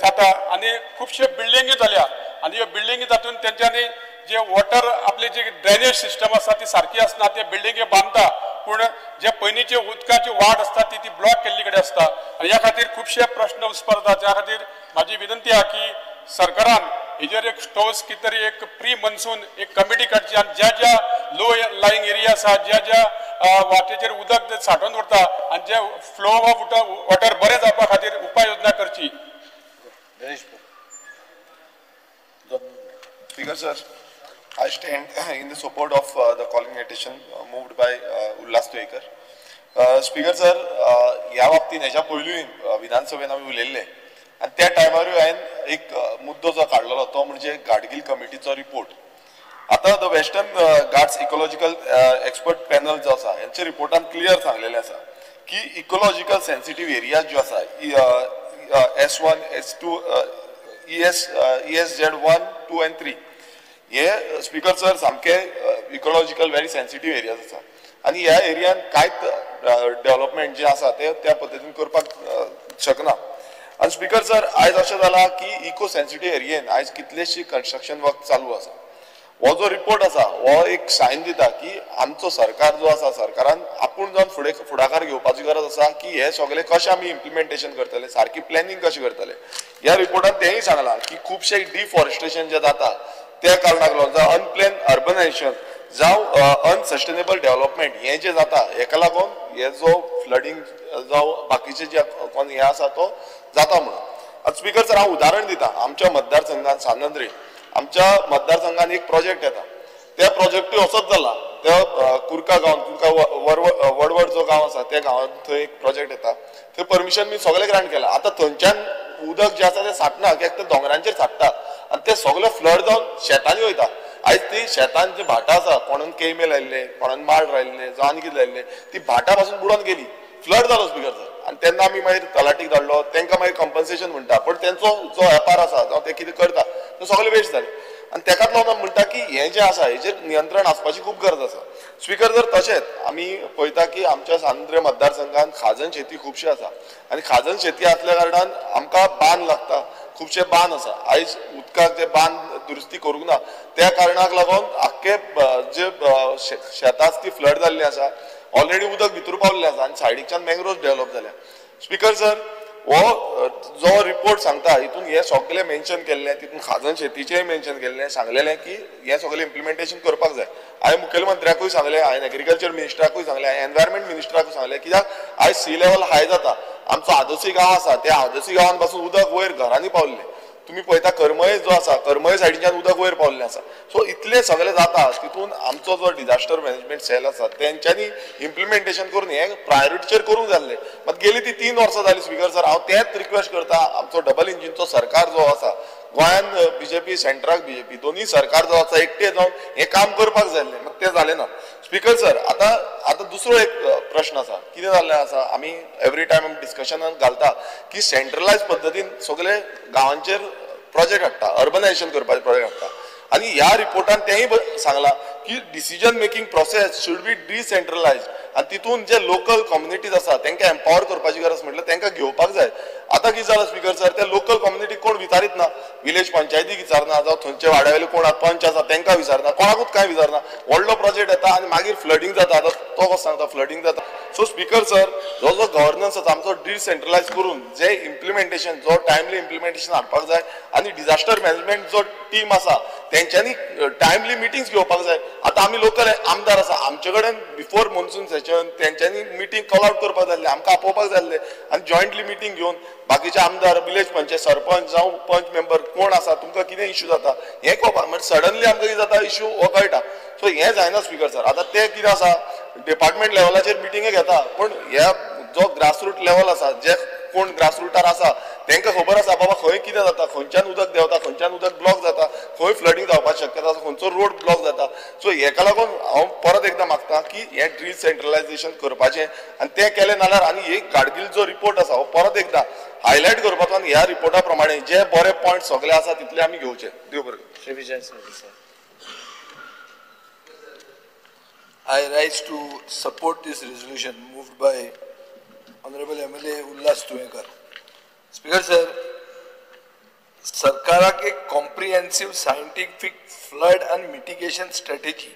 जाता आनी खुबश्यो बिल्डिंगी जाल्या आनी ह्यो बिल्डिंगी तातूंत तेंच्यांनी जे वॉटर आपली जी ड्रेनेज सिस्टम आसा ती सारकी आसना ते बिल्डिंगे बांदता पूण जे पयलींची उदकाची वाट आसता ती ब्लॉक केल्ली कडेन आसता आनी ह्या खातीर खुबशे प्रश्न उस्पारतात. त्या खातीर म्हाजी विनंती आहा की सरकारान हेजेर एक ठोस कितें तरी एक प्री मन्सून एक कमिटी काडची आनी ज्या ज्या लो लायंग एरिया आसा ज्या ज्या वाटेचेर उदक सांठोवन उरता आनी जे फ्लो ऑफ वॉटर बरें जावपा खातीर उपाय योजना करची. Speaker sir, I stand in the support of the calling attention moved by Ullas Toekar. Speaker sir, ह्या बाबतीत हेच्या पयलीं विधानसभेन आमी उलयल्ले आनी त्या टायमारूय हांवें एक मुद्दो जो काडलेलो तो म्हणजे गाडगील कमिटीचो रिपोर्ट. आता the western Ghats ecological expert panel जो आसा हेंच्या रिपोर्टान क्लियर सांगलेलें आसा की इकोलॉजिकल सेन्सिटीव एरियाज ज्यो आसा S1, S2, ESZ1, 2 and 3 हे स्पीकर सर सामके इकोलॉजिकल व्हेरी सेन्सिटीव एरियाज आसा आनी ह्या एरियान कांयच डेव्हलपमेंट जे आसा ते त्या पद्दतीन करपाक शकना. आनी स्पीकर सर आयज अशें जाला की इको सेन्सिटीव एरियेन आयज कितलेशी कन्स्ट्रक्शन वर्क चालू आसा. हो जो रिपोर्ट आसा हो एक सायन दिता की आमचो सरकार जो आसा सरकारान आपूण जावन फुडाकार घेवपाची गरज आसा की हे सगळे कशें आमी इम्प्लिमेंटेशन करतले सारकी प्लॅनिंग कशें करतले. ह्या रिपोर्टान तेंय सांगलां की खुबशे डिफॉरेस्टेशन जे जाता त्या कारणाक लागून जावं अनप्लॅन अर्बनायझेशन जावं अनसस्टेनेबल डेव्हलपमेंट हे जे जाता हेका लागून हे जो फ्लडिंग जावं बाकीचे जे हे आसा तो जाता म्हणून. स्पीकर सर हांव उदाहरण दिता आमच्या मतदारसंघात सानंद्री आमच्या मतदारसंघान एक प्रोजेक्ट येता त्या प्रोजेक्टूय असोच जाला त्या कुर्का गांवांत वडवड जो गांव आसा त्या गांवांत थंय एक प्रोजेक्ट येता थंय परमिशन बी सगळे ग्रांट केला. आतां थंयच्यान उदक जे आसा ते साठना कित्याक ते दोंगरांचेर साठटा आनी ते सगळे फ्लड जावन शेतांनी वयता. आयज ती शेतान जी भाटां आसा कोणान केमे लायिल्ले कोणान माड लायिल्ले जावं आनी कितें लायिल्ले ती भाटां पासून बुडोवन गेली फ्लड जालो स्पीकर सर आनी तेन्ना आमी मागीर तलाटीक धाडलो तांकां मागीर कंपन्सेशन म्हणटा पण तेंचो जो वेपार आसा जावं ते कितें करता ते सगळे वेस्ट जाले आनी तेकाच लागून म्हणटा की हें जें आसा हेजेर नियंत्रण आसपाची खूब गरज आसा. स्पीकर जर तशेंच आमी पळयता की आमच्या सानंद्रे मतदारसंघात खाजन शेती खुबशी आसा आनी खाजन शेती आसल्या कारणान आमकां बांद लागता खुबशे बांद आसा. आयज उदकाक जे बांद दुरुस्ती करूंक ना त्या कारणाक लागून आख्खे जे शेतां ती फ्लड जाल्ली आसा ऑलरेडी उदक भितर पावल्लें आसा आनी सायडीच्यान मँग्रोव्ज डेव्हलप जाल्या. स्पीकर सर हो जो रिपोर्ट सांगता हितून हे सगळे मेन्शन केल्लें तितून खाजन शेतीचेंय मेन्शन केल्लें सांगलेलें की हे सगळें इम्प्लिमेंटेशन करपाक जाय. हांवें मुखेलमंत्र्याकूय सांगलें हांवें एग्रीकल्चर मिनिस्टराकूय सांगलें हांवें एनवायरमेंट मिनिस्टराकूय सांगलें कित्याक आयज सी लेवल हाय जाता आमचो आदोसी गांव आसा त्या आदोसी गांवांत पासून उदक वयर घरांनी पावल्लें. तुम्ही पळयता करमय जो आसा करमय सायडीच्यान उदक वयर पावल्लें आसा. सो इतलें सगळें जाता तितून आमचो जो डिजास्टर मॅनेजमेंट सेल आसा तेंच्यांनी इम्प्लिमेंटेशन करून हें प्रायोरिटीचेर करूंक जाल्लें. मात गेली ती 3 वर्सां जाली स्पीकर सर हांव तेंच रिक्वेस्ट करता आमचो डबल इंजिनचो सरकार जो आसा गोंयान बीजेपी सेंट्राक बीजेपी दोनूय सरकार जो आसा एकटे जावन हें काम करपाक जाय आसलें मात तें जालें ना. स्पीकर सर आतां दुसरो एक प्रश्न आसा कितें जाल्लें आसा आमी एवरी टायम आमी डिस्कशनान घालता की सेंट्रलायज पद्दतीन सगळे गांवांचेर प्रोजेक्ट हाडटा अर्बनायझेशन करपाचे प्रोजेक्ट हाडटा आनी ह्या रिपोर्टान तेंय सांगलां की decision making process should be decentralise आनी तितून जे लोकल कम्युनिटीज आसा तांकां एम्पावर करपाची गरज म्हटल्यार तांकां घेवपाक जाय. आतां कितें जालां स्पीकर सर ते लोकल कम्युनिटीक कोण विचारीत ना विलेज पंचायतीक विचारना जावं थंयचे वाड्यावयले कोण आसा पंच आसा तांकां विचारना कोणाकूच कांय विचारना व्हडलो प्रोजेक्ट येता आनी मागीर फ्लडींग जाता आतां तो कसो सांगता फ्लडींग जाता सो स्पीकर सर जो गव्हर्नन्स आसा आमचो डिसेंट्रलायज करून जे इम्प्लिमेंटेशन जो टायमली इम्प्लिमेंटेशन हाडपाक जाय आनी डिजास्टर मॅनेजमेंट जो टीम आसा तेंच्यांनी टायमली मिटिंग्स घेवपाक जाय आतां आमी लोकल आमदार आसा आमचे कडेन बिफोर मॉन्सून सेशन तेंच्यांनी मिटींग कॉल आउट करपाक जाय आमकां आपोवपाक जाय आनी जॉयंटली मिटींग घेवन बाकीचे आमदार विलेज पंचायत सरपंच जावं पंच मेंबर कोण आसा तुमकां कितें इश्यू जाता हें कळपाक म्हणजे सडनली आमकां कितें जाता इश्यू हो कळटा सो हें जायना स्पीकर सर आतां ते कितें आसा डिपार्टमेंट लेवलाचेर मिटिंगे घेता पूण ह्या जो ग्रासरूट लेवल आसा जे कोण ग्रासरूटार आसा तांकां खबर आसा बाबा खंय कितें जाता खंयच्यान उदक देंवता खंयच्यान उदक ब्लॉक जाता खंय फ्लडींग जावपाची शक्यता आसा खंयचो रोड ब्लॉक जाता सो हेका लागून हांव परत एकदां मागता की हें डिसेंट्रलायजेशन करपाचें आनी तें केलें नाल्यार आनी एक गाडगील जो रिपोर्ट आसा हो परत एकदां हायलायट करपाचो आनी ह्या रिपोर्टा प्रमाणे जे बरे पॉयंट सगळे आसा तितले आमी घेवचे देव बरें Shri Vijay sir I rise to support this resolution moved by Honorable MLA Ullas Tuekar. Speaker sir, सरकाराक एक comprehensive scientific flood and mitigation strategy